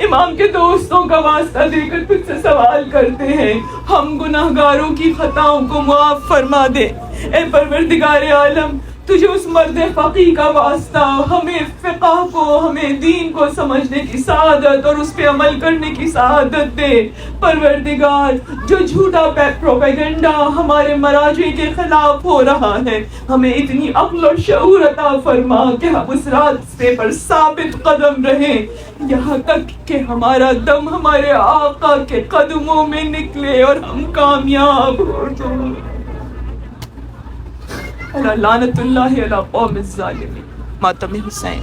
امام کے دوستوں کا واسطہ دے کر تجھ سے سوال کرتے ہیں، ہم گناہگاروں کی خطاؤں کو معاف فرما دے۔ اے پروردگار عالم، تجھے اس مرد فقیہ کا واسطہ، ہمیں فقہ کو، ہمیں دین کو سمجھنے کی سعادت اور اس پہ عمل کرنے کی سعادت دے۔ پروردگار، جو جھوٹا پروپیگنڈا ہمارے مراجع کے خلاف ہو رہا ہے، ہمیں اتنی عقل اور شعور عطا فرما کہ ہم اس راستے پر ثابت قدم رہیں، یہاں تک کہ ہمارا دم ہمارے آقا کے قدموں میں نکلے اور ہم کامیاب ہو جائیں۔ لعنت اللہ علی قوم الظالمین۔ ماتم حسین۔